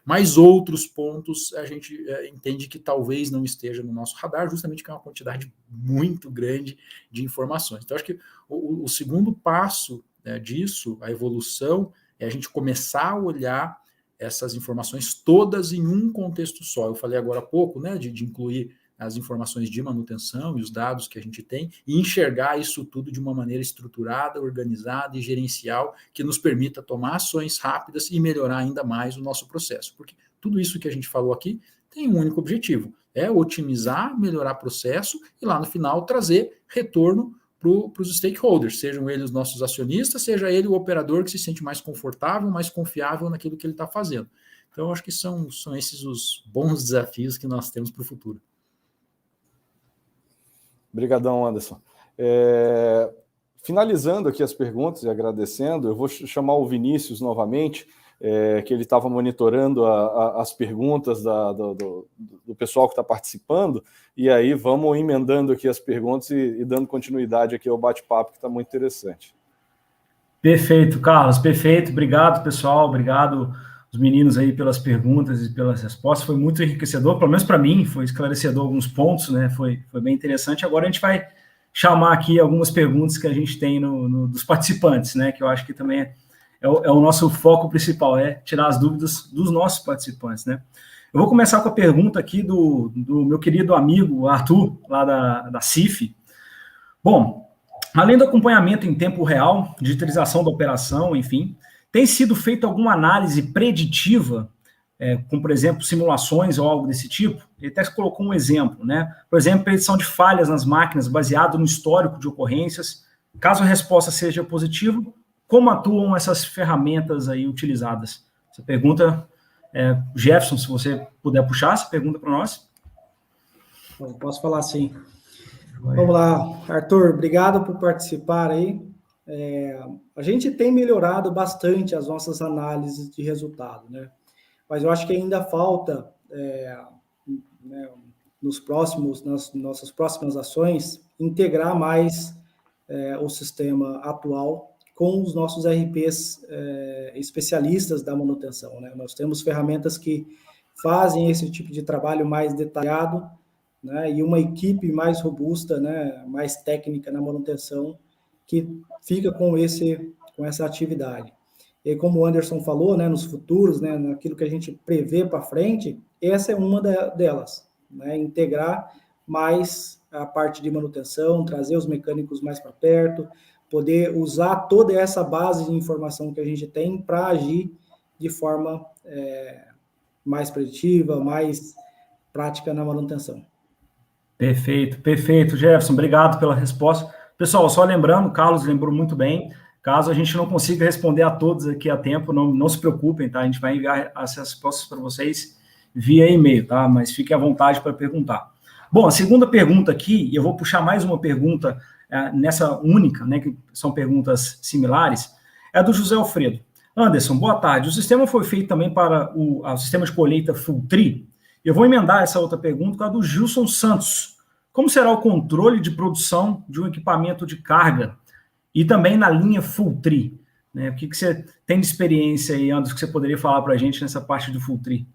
mas outros pontos a gente entende que talvez não esteja no nosso radar, justamente porque é uma quantidade muito grande de informações. Então, acho que o segundo passo disso, a evolução, é a gente começar a olhar essas informações todas em um contexto só. Eu falei agora há pouco, né, de incluir as informações de manutenção e os dados que a gente tem, e enxergar isso tudo de uma maneira estruturada, organizada e gerencial, que nos permita tomar ações rápidas e melhorar ainda mais o nosso processo. Porque tudo isso que a gente falou aqui tem um único objetivo, é otimizar, melhorar o processo e lá no final trazer retorno para os stakeholders, sejam eles os nossos acionistas, seja ele o operador que se sente mais confortável, mais confiável naquilo que ele está fazendo. Então, eu acho que são esses os bons desafios que nós temos para o futuro. Obrigadão, Anderson. Finalizando aqui as perguntas e agradecendo, eu vou chamar o Vinícius novamente, que ele estava monitorando as perguntas do pessoal que está participando, e aí vamos emendando aqui as perguntas e dando continuidade aqui ao bate-papo, que está muito interessante. Perfeito, Carlos, perfeito. Obrigado, pessoal, obrigado os meninos aí pelas perguntas e pelas respostas. Foi muito enriquecedor, pelo menos para mim, foi esclarecedor alguns pontos, né? Foi bem interessante. Agora a gente vai chamar aqui algumas perguntas que a gente tem dos participantes, né? Que eu acho que também é o nosso foco principal, é tirar as dúvidas dos nossos participantes, né? Eu vou começar com a pergunta aqui do meu querido amigo Arthur, lá da CIF. Bom, além do acompanhamento em tempo real, digitalização da operação, enfim, tem sido feita alguma análise preditiva, como, por exemplo, simulações ou algo desse tipo? Ele até colocou um exemplo, né? Por exemplo, predição de falhas nas máquinas baseado no histórico de ocorrências. Caso a resposta seja positiva, como atuam essas ferramentas aí utilizadas? Essa pergunta, Jefferson, se você puder puxar essa pergunta para nós. Bom, posso falar sim. Vamos lá, Arthur, obrigado por participar aí. A gente tem melhorado bastante as nossas análises de resultado, né? Mas eu acho que ainda falta, né, nas nossas próximas ações, integrar mais o sistema atual com os nossos RPs especialistas da manutenção, né? Nós temos ferramentas que fazem esse tipo de trabalho mais detalhado, né? E uma equipe mais robusta, né, mais técnica na manutenção, que fica com essa atividade. E como o Anderson falou, né, nos futuros, né, naquilo que a gente prevê para frente, essa é uma delas, né? Integrar mais a parte de manutenção, trazer os mecânicos mais para perto, poder usar toda essa base de informação que a gente tem para agir de forma mais preditiva, mais prática na manutenção. Perfeito, perfeito, Jefferson, obrigado pela resposta. Pessoal, só lembrando, o Carlos lembrou muito bem, caso a gente não consiga responder a todos aqui a tempo, não se preocupem, tá? A gente vai enviar as respostas para vocês via e-mail, tá? Mas fiquem à vontade para perguntar. Bom, a segunda pergunta aqui, e eu vou puxar mais uma pergunta nessa única, né, que são perguntas similares, é do José Alfredo. Anderson, boa tarde. O sistema foi feito também para o sistema de colheita full tree? Eu vou emendar essa outra pergunta com a do Gilson Santos. Como será o controle de produção de um equipamento de carga e também na linha full tree? Né? O que você tem de experiência aí, Anderson, que você poderia falar para a gente nessa parte do full tree?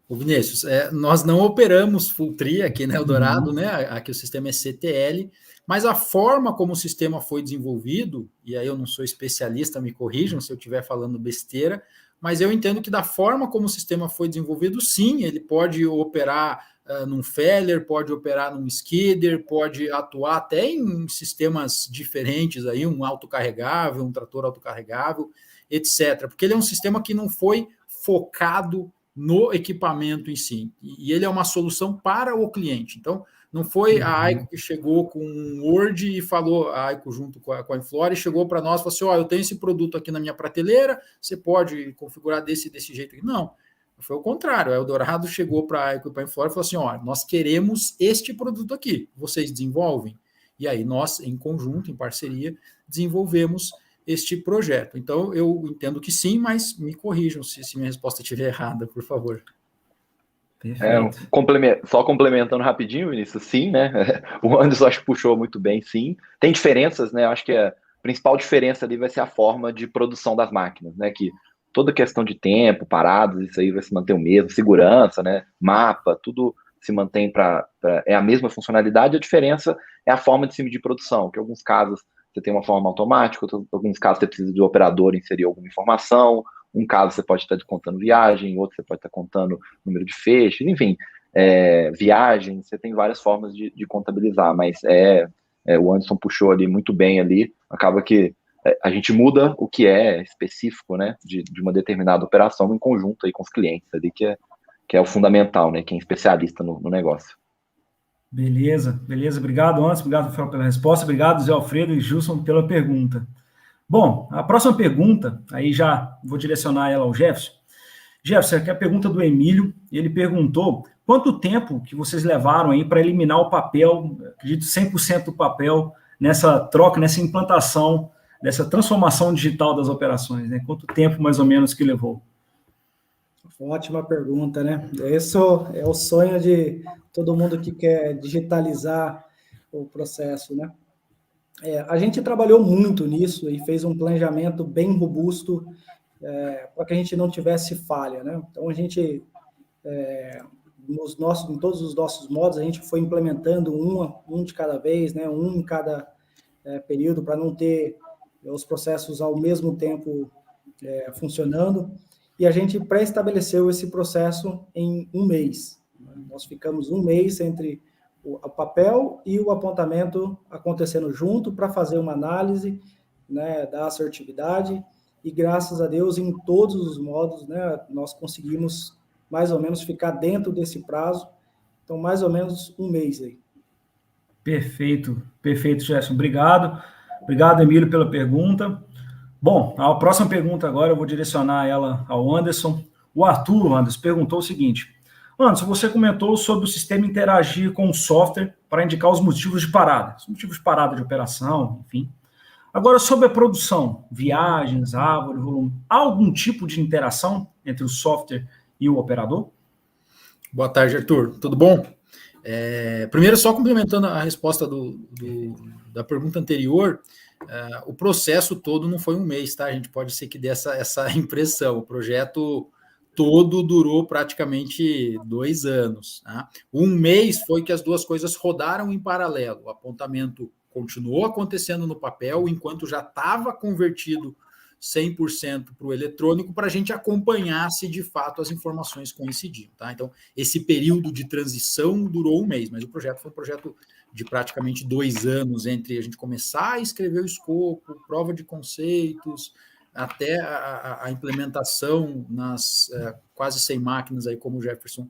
Ô Vinícius, nós não operamos full tree aqui na Eldorado, né? Aqui o sistema é CTL, mas a forma como o sistema foi desenvolvido, e aí eu não sou especialista, me corrijam se eu estiver falando besteira, mas eu entendo que da forma como o sistema foi desenvolvido, sim, ele pode operar num feller, pode operar num skidder, pode atuar até em sistemas diferentes, aí, um autocarregável, um trator autocarregável, etc. Porque ele é um sistema que não foi focado no equipamento em si, e ele é uma solução para o cliente. Então, não foi a Aico que chegou com um Word e falou, a Aico junto com a Inflora, e chegou para nós e falou assim, eu tenho esse produto aqui na minha prateleira, você pode configurar desse jeito aqui. Não, foi o contrário, a Eldorado chegou para a Aico e para a Inflora e falou assim, nós queremos este produto aqui, vocês desenvolvem? E aí nós, em conjunto, em parceria, desenvolvemos este projeto. Então, eu entendo que sim, mas me corrijam se minha resposta estiver errada, por favor. Só complementando rapidinho, Vinícius, sim, né? O Anderson acho que puxou muito bem, sim. Tem diferenças, né? Eu acho que a principal diferença ali vai ser a forma de produção das máquinas, né? Que toda questão de tempo, parados, isso aí vai se manter o mesmo, segurança, né? Mapa, tudo se mantém é a mesma funcionalidade, a diferença é a forma de produção, que em alguns casos você tem uma forma automática, em alguns casos você precisa do operador inserir alguma informação, um caso você pode estar contando viagem, outro você pode estar contando número de fechos, enfim, viagem, você tem várias formas de contabilizar, mas o Anderson puxou ali muito bem ali, acaba que a gente muda o que é específico, né, de uma determinada operação em conjunto aí com os clientes ali, que é o fundamental, né, quem é especialista no negócio. Beleza. Obrigado, Anderson. Obrigado, Rafael, pela resposta. Obrigado, Zé Alfredo e Gilson, pela pergunta. Bom, a próxima pergunta, aí já vou direcionar ela ao Jefferson. Jefferson, aqui é a pergunta do Emílio. Ele perguntou quanto tempo que vocês levaram aí para eliminar o papel, acredito 100% do papel, nessa troca, nessa implantação, nessa transformação digital das operações, né? Quanto tempo, mais ou menos, que levou? Ótima pergunta, né? Esse é o sonho de todo mundo que quer digitalizar o processo, né? A gente trabalhou muito nisso e fez um planejamento bem robusto para que a gente não tivesse falha, né? Então, a gente, em todos os nossos modos, a gente foi implementando um de cada vez, né? Um em cada período, para não ter os processos ao mesmo tempo funcionando. E a gente pré-estabeleceu esse processo em um mês. Nós ficamos um mês entre o papel e o apontamento acontecendo junto para fazer uma análise, né, da assertividade, e graças a Deus, em todos os modos, né, nós conseguimos mais ou menos ficar dentro desse prazo, então mais ou menos um mês aí. Perfeito, Gerson. Obrigado, Emílio, pela pergunta. Bom, a próxima pergunta agora eu vou direcionar ela ao Anderson. O Anderson, perguntou o seguinte: Anderson, você comentou sobre o sistema interagir com o software para indicar os motivos de parada, de operação, enfim. Agora, sobre a produção, viagens, árvore, volume, há algum tipo de interação entre o software e o operador? Boa tarde, Arthur. Tudo bom? Primeiro, só complementando a resposta da pergunta anterior, o processo todo não foi um mês, tá? A gente pode ser que dê essa impressão. O projeto todo durou praticamente 2 anos. Tá? Um mês foi que as duas coisas rodaram em paralelo. O apontamento continuou acontecendo no papel, enquanto já estava convertido 100% para o eletrônico, para a gente acompanhar se de fato as informações coincidiam. Tá? Então, esse período de transição durou um mês, mas o projeto foi um projeto de praticamente 2 anos, entre a gente começar a escrever o escopo, prova de conceitos, até a implementação nas quase 100 máquinas, aí, como o Jefferson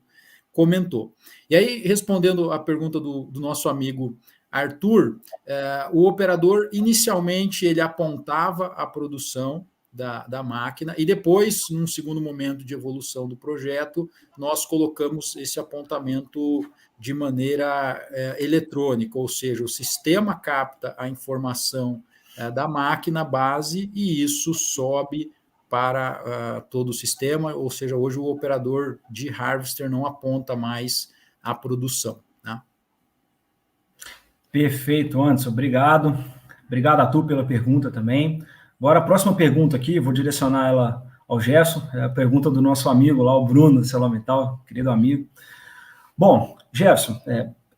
comentou. E aí, respondendo a pergunta do nosso amigo Arthur, o operador, inicialmente, ele apontava a produção da máquina, e depois, num segundo momento de evolução do projeto, nós colocamos esse apontamento de maneira eletrônica, ou seja, o sistema capta a informação da máquina base e isso sobe para todo o sistema, ou seja, hoje o operador de harvester não aponta mais a produção. Né? Perfeito, Anderson, obrigado. Obrigado a tu pela pergunta também. Agora, a próxima pergunta aqui, vou direcionar ela ao Gerson, é a pergunta do nosso amigo lá, o Bruno, do Celometal, querido amigo. Bom, Gerson,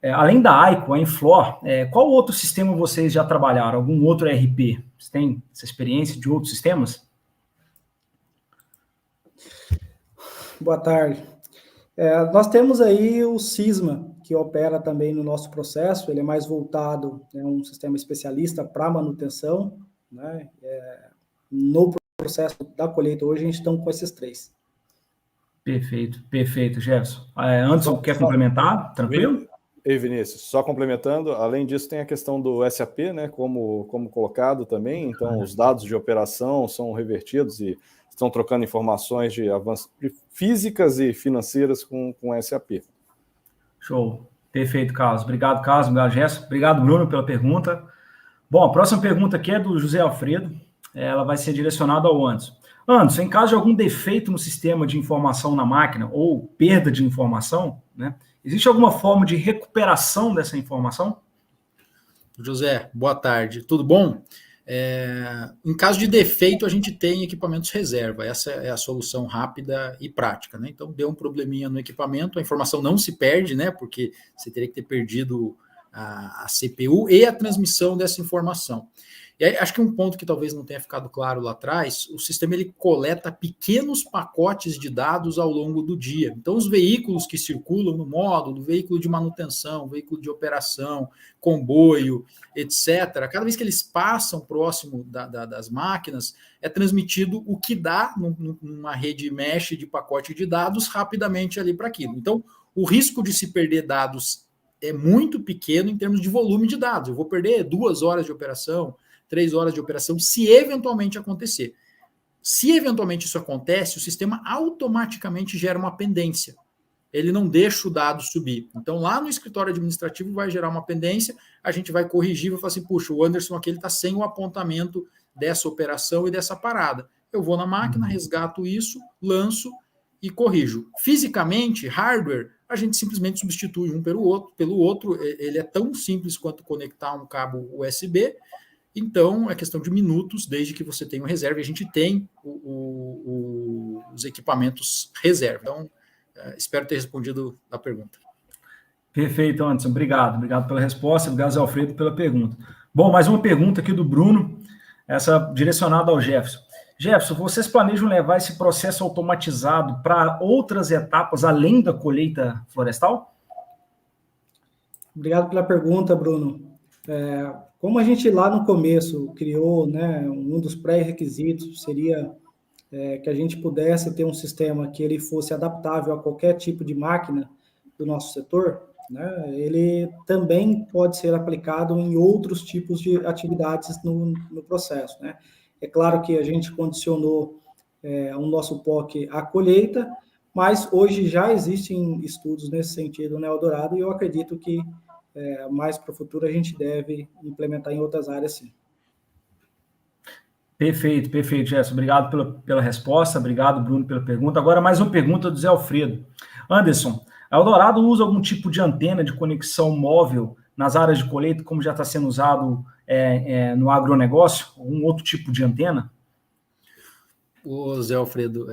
além da AICO, a Inflor, qual outro sistema vocês já trabalharam? Algum outro ERP? Você tem essa experiência de outros sistemas? Boa tarde. Nós temos aí o Sysma, que opera também no nosso processo, ele é mais voltado, é um sistema especialista para manutenção, né? No processo da colheita hoje a gente está com esses 3. Perfeito, Jefferson. Anderson, quer complementar? Tranquilo? Ei, Vinícius, só complementando, além disso tem a questão do SAP, né, como colocado também, então os dados de operação são revertidos e estão trocando informações de avanços físicas e financeiras com SAP. Show. Perfeito, Carlos. Obrigado, Carlos. Obrigado, Gerson. Obrigado, Bruno, pela pergunta. Bom, a próxima pergunta aqui é do José Alfredo. Ela vai ser direcionada ao Anderson. Anderson, em caso de algum defeito no sistema de informação na máquina ou perda de informação, né, existe alguma forma de recuperação dessa informação? José, boa tarde. Tudo bom? Em caso de defeito, a gente tem equipamentos reserva. Essa é a solução rápida e prática. Né? Então, deu um probleminha no equipamento, a informação não se perde, né? Porque você teria que ter perdido a CPU e a transmissão dessa informação. E aí, acho que um ponto que talvez não tenha ficado claro lá atrás, o sistema ele coleta pequenos pacotes de dados ao longo do dia. Então, os veículos que circulam no módulo, veículo de manutenção, veículo de operação, comboio, etc., cada vez que eles passam próximo das máquinas, é transmitido o que dá numa rede mesh de pacote de dados rapidamente ali para aquilo. Então, o risco de se perder dados é muito pequeno em termos de volume de dados. Eu vou perder 2 horas de operação, 3 horas de operação, se eventualmente acontecer. Se eventualmente isso acontece, o sistema automaticamente gera uma pendência. Ele não deixa o dado subir. Então, lá no escritório administrativo vai gerar uma pendência, a gente vai corrigir, vai falar assim, puxa, o Anderson aqui está sem o apontamento dessa operação e dessa parada. Eu vou na máquina, resgato isso, lanço e corrijo. Fisicamente, hardware, a gente simplesmente substitui um pelo outro. Ele é tão simples quanto conectar um cabo USB. Então, é questão de minutos, desde que você tenha uma reserva. E a gente tem os equipamentos reserva. Então, espero ter respondido a pergunta. Perfeito, Anderson. Obrigado. Obrigado pela resposta. Obrigado, Zé Alfredo, pela pergunta. Bom, mais uma pergunta aqui do Bruno, essa direcionada ao Jefferson. Jefferson, vocês planejam levar esse processo automatizado para outras etapas além da colheita florestal? Obrigado pela pergunta, Bruno. Como a gente lá no começo criou, né, um dos pré-requisitos seria que a gente pudesse ter um sistema que ele fosse adaptável a qualquer tipo de máquina do nosso setor, né, ele também pode ser aplicado em outros tipos de atividades no processo, né? É claro que a gente condicionou o nosso POC à colheita, mas hoje já existem estudos nesse sentido na Eldorado e eu acredito que mais para o futuro a gente deve implementar em outras áreas, sim. Perfeito, Jefferson. Obrigado pela resposta. Obrigado, Bruno, pela pergunta. Agora, mais uma pergunta do Zé Alfredo. Anderson, a Eldorado usa algum tipo de antena de conexão móvel nas áreas de colheita, como já está sendo usado no agronegócio? Algum outro tipo de antena? Ô, Zé Alfredo,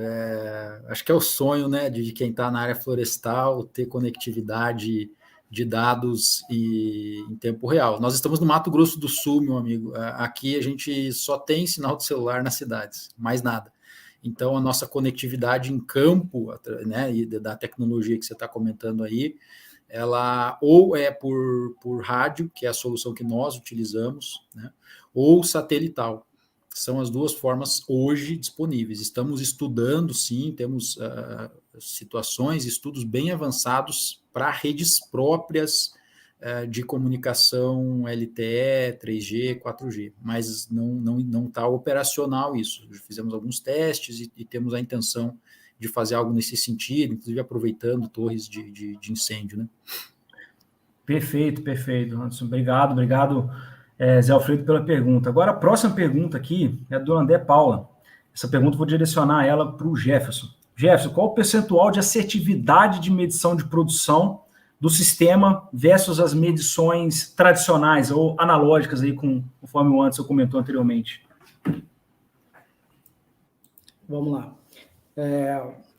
acho que é o sonho, né, de quem está na área florestal ter conectividade de dados em tempo real. Nós estamos no Mato Grosso do Sul, meu amigo. Aqui a gente só tem sinal de celular nas cidades, mais nada. Então, a nossa conectividade em campo, né, e da tecnologia que você está comentando aí, ela ou é por rádio, que é a solução que nós utilizamos, né, ou satelital. São as duas formas hoje disponíveis. Estamos estudando, sim, temos situações, estudos bem avançados para redes próprias de comunicação LTE, 3G, 4G, mas não está operacional isso. Fizemos alguns testes e temos a intenção de fazer algo nesse sentido, inclusive aproveitando torres de incêndio, né? Perfeito, Anderson. Obrigado, Zé Alfredo, pela pergunta. Agora, a próxima pergunta aqui é do André Paula. Essa pergunta eu vou direcionar ela para o Jefferson. Jefferson, qual o percentual de assertividade de medição de produção do sistema versus as medições tradicionais ou analógicas, aí, conforme o Anderson comentou anteriormente? Vamos lá.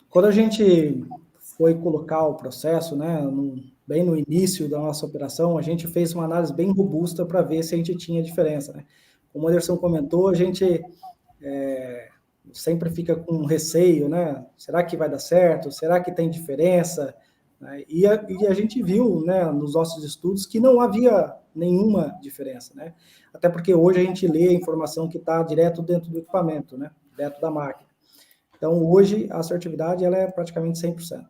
Quando a gente foi colocar o processo, né, bem no início da nossa operação, a gente fez uma análise bem robusta para ver se a gente tinha diferença, né? Como o Anderson comentou, a gente sempre fica com receio, né? Será que vai dar certo? Será que tem diferença? E a gente viu, né, nos nossos estudos que não havia nenhuma diferença, né? Até porque hoje a gente lê a informação que está direto dentro do equipamento, né? Dentro da máquina. Então, hoje, a assertividade ela é praticamente 100%.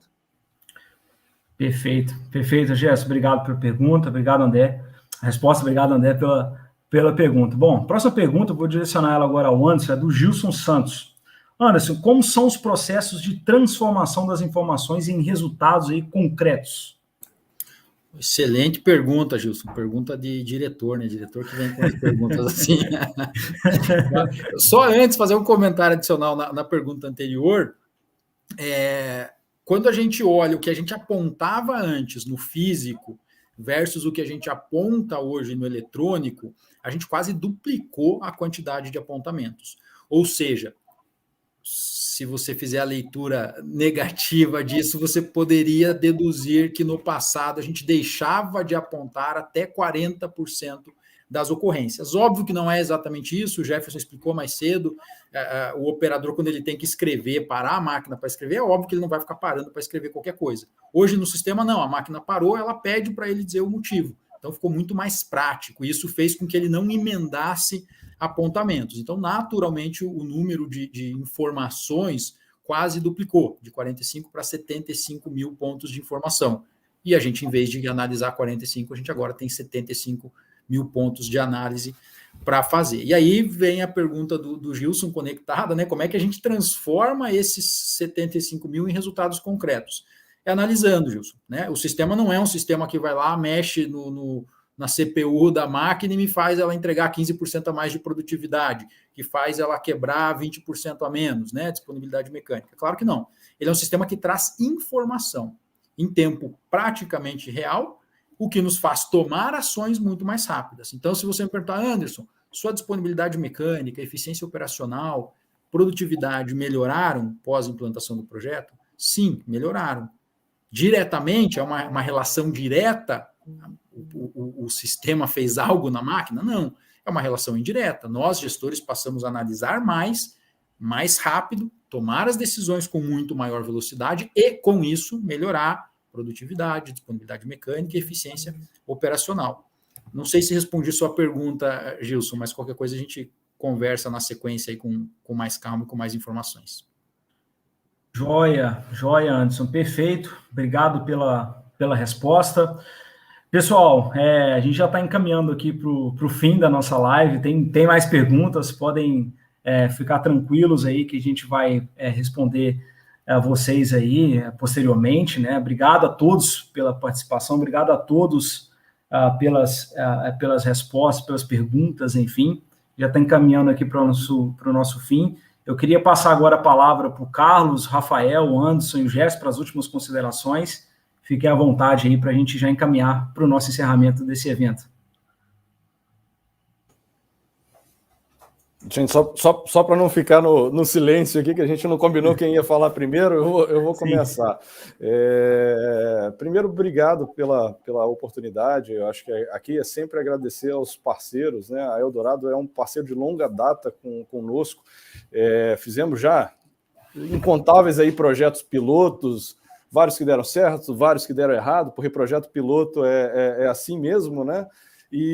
Perfeito, Gerson. Obrigado pela pergunta, obrigado, André. A resposta, obrigado, André, pela pergunta. Bom, próxima pergunta, eu vou direcionar ela agora ao Anderson, é do Gilson Santos. Anderson, como são os processos de transformação das informações em resultados aí concretos? Excelente pergunta, Gilson. Pergunta de diretor, né? Diretor que vem com as perguntas assim. Só antes, fazer um comentário adicional na pergunta anterior. Quando a gente olha o que a gente apontava antes no físico versus o que a gente aponta hoje no eletrônico, a gente quase duplicou a quantidade de apontamentos. Ou seja, se você fizer a leitura negativa disso, você poderia deduzir que no passado a gente deixava de apontar até 40% das ocorrências. Óbvio que não é exatamente isso, o Jefferson explicou mais cedo, o operador, quando ele tem que escrever, parar a máquina para escrever, é óbvio que ele não vai ficar parando para escrever qualquer coisa. Hoje no sistema não, a máquina parou, ela pede para ele dizer o motivo. Então ficou muito mais prático, e isso fez com que ele não emendasse apontamentos. Então, naturalmente, o número de informações quase duplicou, de 45 para 75 mil pontos de informação. E a gente, em vez de analisar 45, a gente agora tem 75 mil pontos de análise para fazer. E aí vem a pergunta do Gilson conectada, né? Como é que a gente transforma esses 75 mil em resultados concretos? É analisando, Gilson, né? O sistema não é um sistema que vai lá, mexe na CPU da máquina e me faz ela entregar 15% a mais de produtividade, que faz ela quebrar 20% a menos, né? Disponibilidade mecânica. Claro que não. Ele é um sistema que traz informação em tempo praticamente real, o que nos faz tomar ações muito mais rápidas. Então, se você me perguntar, Anderson, sua disponibilidade mecânica, eficiência operacional, produtividade melhoraram pós-implantação do projeto? Sim, melhoraram. Diretamente, é uma relação direta, o sistema fez algo na máquina? Não, é uma relação indireta. Nós, gestores, passamos a analisar mais rápido, tomar as decisões com muito maior velocidade e, com isso, melhorar produtividade, disponibilidade mecânica e eficiência operacional. Não sei se respondi sua pergunta, Gilson, mas qualquer coisa a gente conversa na sequência aí com mais calma e com mais informações. Joia, Anderson, perfeito. Obrigado pela resposta. Pessoal, a gente já está encaminhando aqui para o fim da nossa live. Tem mais perguntas, podem ficar tranquilos aí que a gente vai responder a vocês aí posteriormente, né? Obrigado a todos pela participação, obrigado a todos pelas respostas, pelas perguntas, enfim. Já está encaminhando aqui para o nosso fim. Eu queria passar agora a palavra para o Carlos, Rafael, o Anderson e o Gerson para as últimas considerações. Fiquem à vontade aí para a gente já encaminhar para o nosso encerramento desse evento. Gente, só para não ficar no silêncio aqui, que a gente não combinou quem ia falar primeiro, eu vou começar. Primeiro, obrigado pela oportunidade. Eu acho que aqui é sempre agradecer aos parceiros, né? A Eldorado é um parceiro de longa data conosco. Fizemos já incontáveis aí projetos pilotos, vários que deram certo, vários que deram errado, porque projeto piloto é assim mesmo, né?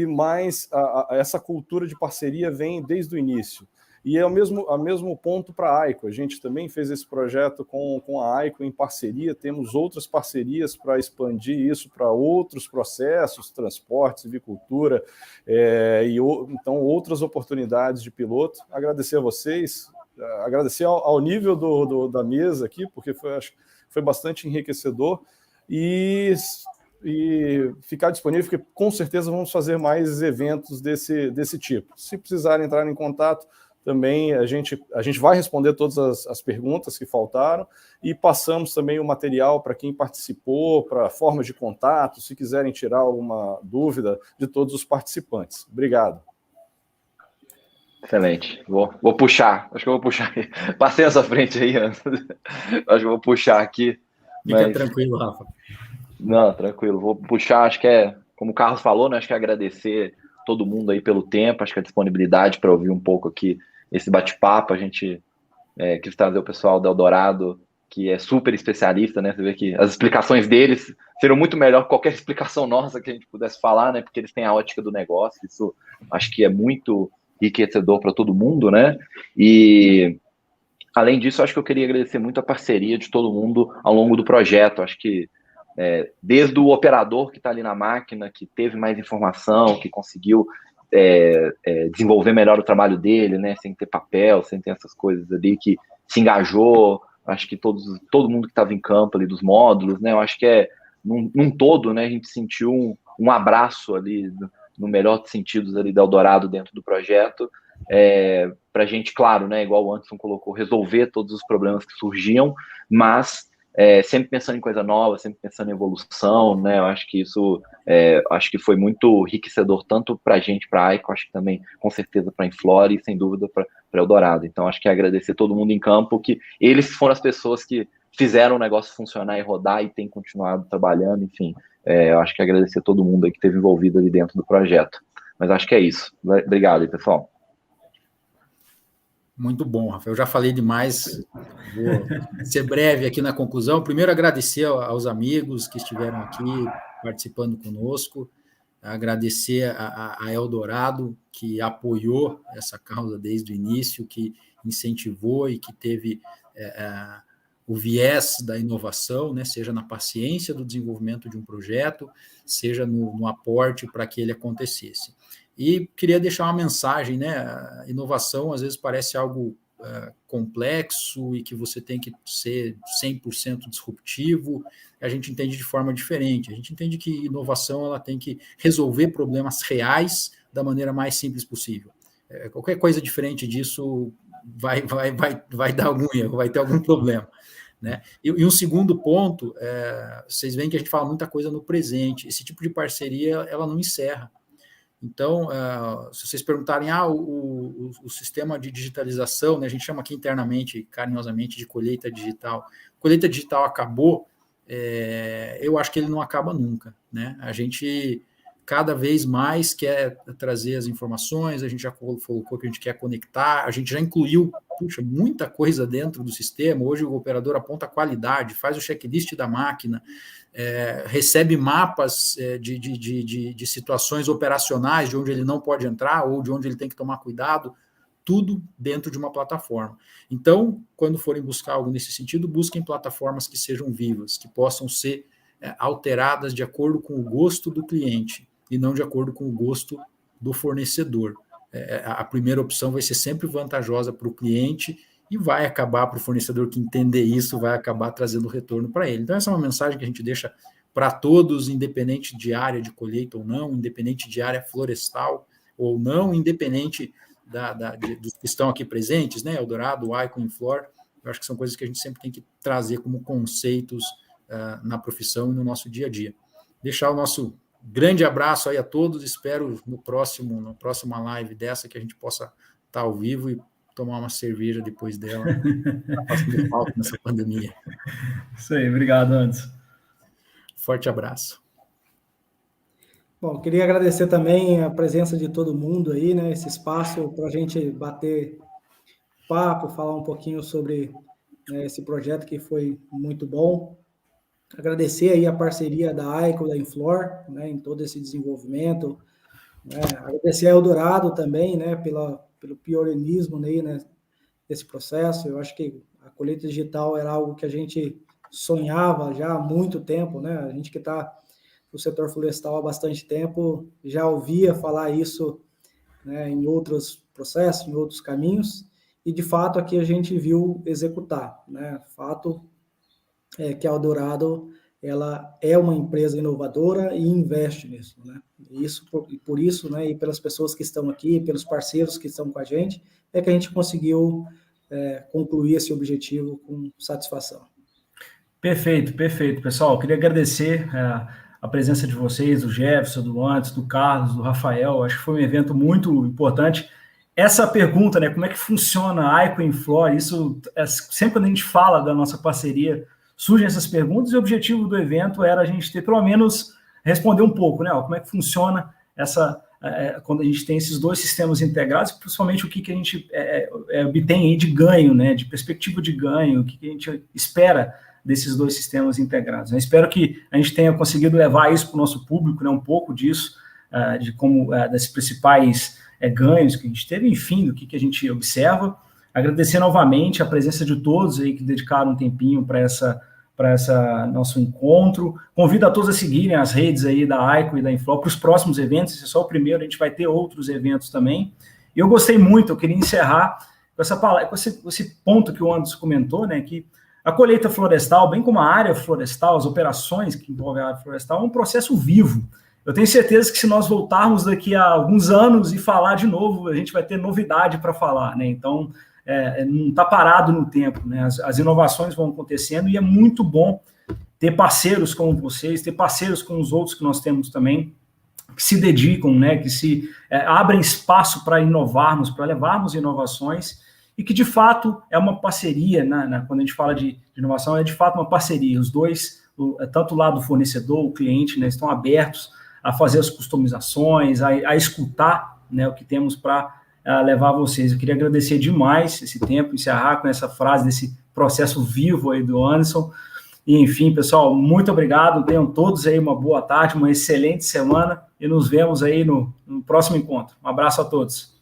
Mas essa cultura de parceria vem desde o início. E é o mesmo ponto para a AICO. A gente também fez esse projeto com a AICO em parceria, temos outras parcerias para expandir isso para outros processos, transporte, silvicultura, então outras oportunidades de piloto. Agradecer a vocês, agradecer ao nível da mesa aqui, porque foi bastante enriquecedor, e ficar disponível, porque com certeza vamos fazer mais eventos desse tipo. Se precisarem entrar em contato, também a gente vai responder todas as perguntas que faltaram e passamos também o material para quem participou, para formas de contato, se quiserem tirar alguma dúvida de todos os participantes. Obrigado. Excelente. Vou puxar. Acho que eu vou puxar. Passei essa frente aí, Anderson. Acho que eu vou puxar aqui. Fica tranquilo, Rafa. Não, tranquilo. Vou puxar, acho que como o Carlos falou, né? Acho que agradecer todo mundo aí pelo tempo, acho que a disponibilidade para ouvir um pouco aqui esse bate-papo. A gente quis trazer o pessoal do Eldorado, que é super especialista, né? Você vê que as explicações deles seriam muito melhor que qualquer explicação nossa que a gente pudesse falar, né? Porque eles têm a ótica do negócio. Isso acho que é muito enriquecedor para todo mundo, né? E além disso, acho que eu queria agradecer muito a parceria de todo mundo ao longo do projeto. Acho que desde o operador que está ali na máquina, que teve mais informação, que conseguiu desenvolver melhor o trabalho dele, né, sem ter papel, sem ter essas coisas ali, que se engajou. Acho que todo mundo que estava em campo ali dos módulos, né, eu acho que num todo, né, a gente sentiu um abraço ali, no melhor dos sentidos ali da Eldorado dentro do projeto, para a gente, claro, né, igual o Anderson colocou, resolver todos os problemas que surgiam, mas sempre pensando em coisa nova, sempre pensando em evolução, né? Eu acho que isso acho que foi muito enriquecedor tanto para a gente, para a AICO, acho que também, com certeza, para a Inflora e, sem dúvida, para Eldorado. Então, acho que agradecer todo mundo em campo, que eles foram as pessoas que fizeram o negócio funcionar e rodar e têm continuado trabalhando, enfim. Eu acho que agradecer todo mundo aí que esteve envolvido ali dentro do projeto. Mas acho que é isso. Obrigado aí, pessoal. Muito bom, Rafael. Eu já falei demais, vou ser breve aqui na conclusão. Primeiro, agradecer aos amigos que estiveram aqui participando conosco, agradecer a Eldorado, que apoiou essa causa desde o início, que incentivou e que teve o viés da inovação, né, seja na paciência do desenvolvimento de um projeto, seja no aporte para que ele acontecesse. E queria deixar uma mensagem, né? A inovação às vezes parece algo complexo e que você tem que ser 100% disruptivo. A gente entende de forma diferente. A gente entende que inovação ela tem que resolver problemas reais da maneira mais simples possível. Qualquer coisa diferente disso vai dar algum erro, vai ter algum problema. Né? E um segundo ponto, vocês veem que a gente fala muita coisa no presente. Esse tipo de parceria ela não encerra. Então, se vocês perguntarem, o sistema de digitalização, né, a gente chama aqui internamente, carinhosamente, de colheita digital. Colheita digital acabou, eu acho que ele não acaba nunca. Né? A gente cada vez mais quer trazer as informações, a gente já colocou que a gente quer conectar, a gente já incluiu muita coisa dentro do sistema. Hoje o operador aponta a qualidade, faz o checklist da máquina, recebe mapas de situações operacionais, de onde ele não pode entrar ou de onde ele tem que tomar cuidado, tudo dentro de uma plataforma. Então, quando forem buscar algo nesse sentido, busquem plataformas que sejam vivas, que possam ser alteradas de acordo com o gosto do cliente e não de acordo com o gosto do fornecedor. A primeira opção vai ser sempre vantajosa para o cliente e vai acabar para o fornecedor que entender isso, vai acabar trazendo retorno para ele. Então, essa é uma mensagem que a gente deixa para todos, independente de área de colheita ou não, independente de área florestal ou não, independente dos que estão aqui presentes, né? Eldorado, Icon, Inflor. Eu acho que são coisas que a gente sempre tem que trazer como conceitos na profissão e no nosso dia a dia. Deixar o nosso grande abraço aí a todos, espero na próxima live dessa que a gente possa estar ao vivo e tomar uma cerveja depois dela, tá fazendo falta nessa pandemia. Isso aí, obrigado, Anderson. Forte abraço. Bom, queria agradecer também a presença de todo mundo aí, né, esse espaço para a gente bater papo, falar um pouquinho sobre esse projeto que foi muito bom. Agradecer aí a parceria da Icon, da Inflor, né, em todo esse desenvolvimento. Né, agradecer a Eldorado também, né, pelo pioneirismo né, desse processo. Eu acho que a colheita digital era algo que a gente sonhava já há muito tempo, né? A gente que está no setor florestal há bastante tempo já ouvia falar isso, né, em outros processos, em outros caminhos, e de fato aqui a gente viu executar, né? Fato que a Eldorado ela é uma empresa inovadora e investe nisso, né? Por isso, né, e pelas pessoas que estão aqui, pelos parceiros que estão com a gente, é que a gente conseguiu concluir esse objetivo com satisfação. Perfeito, pessoal. Eu queria agradecer a presença de vocês, do Jefferson, do Antes, do Carlos, do Rafael. Acho que foi um evento muito importante. Essa pergunta, né, como é que funciona a Icon Inflor, isso sempre quando a gente fala da nossa parceria, surgem essas perguntas, e o objetivo do evento era a gente ter, pelo menos, responder um pouco, né? Como é que funciona quando a gente tem esses dois sistemas integrados, principalmente o que a gente obtém aí de ganho, né? De perspectiva de ganho, o que a gente espera desses dois sistemas integrados. Eu espero que a gente tenha conseguido levar isso para o nosso público, né? Um pouco disso, de como, desses principais ganhos que a gente teve, enfim, do que a gente observa. Agradecer novamente a presença de todos aí que dedicaram um tempinho para esse nosso encontro. Convido a todos a seguirem as redes aí da Icon e da Inflor para os próximos eventos. Esse é só o primeiro, a gente vai ter outros eventos também. E eu gostei muito, eu queria encerrar com esse ponto que o Anderson comentou, né, que a colheita florestal, bem como a área florestal, as operações que envolvem a área florestal, é um processo vivo. Eu tenho certeza que se nós voltarmos daqui a alguns anos e falar de novo, a gente vai ter novidade para falar, né? Então, não está parado no tempo, né? As inovações vão acontecendo e é muito bom ter parceiros como vocês, ter parceiros com os outros que nós temos também, que se dedicam, né? Que se abrem espaço para inovarmos, para levarmos inovações, e que de fato é uma parceria, né? Quando a gente fala de inovação, é de fato uma parceria. Os dois, tanto o lado do fornecedor, o cliente, né, estão abertos a fazer as customizações, a escutar, né, o que temos para levar a vocês. Eu queria agradecer demais esse tempo, encerrar com essa frase desse processo vivo aí do Anderson. E, enfim, pessoal, muito obrigado. Tenham todos aí uma boa tarde, uma excelente semana e nos vemos aí no próximo encontro. Um abraço a todos.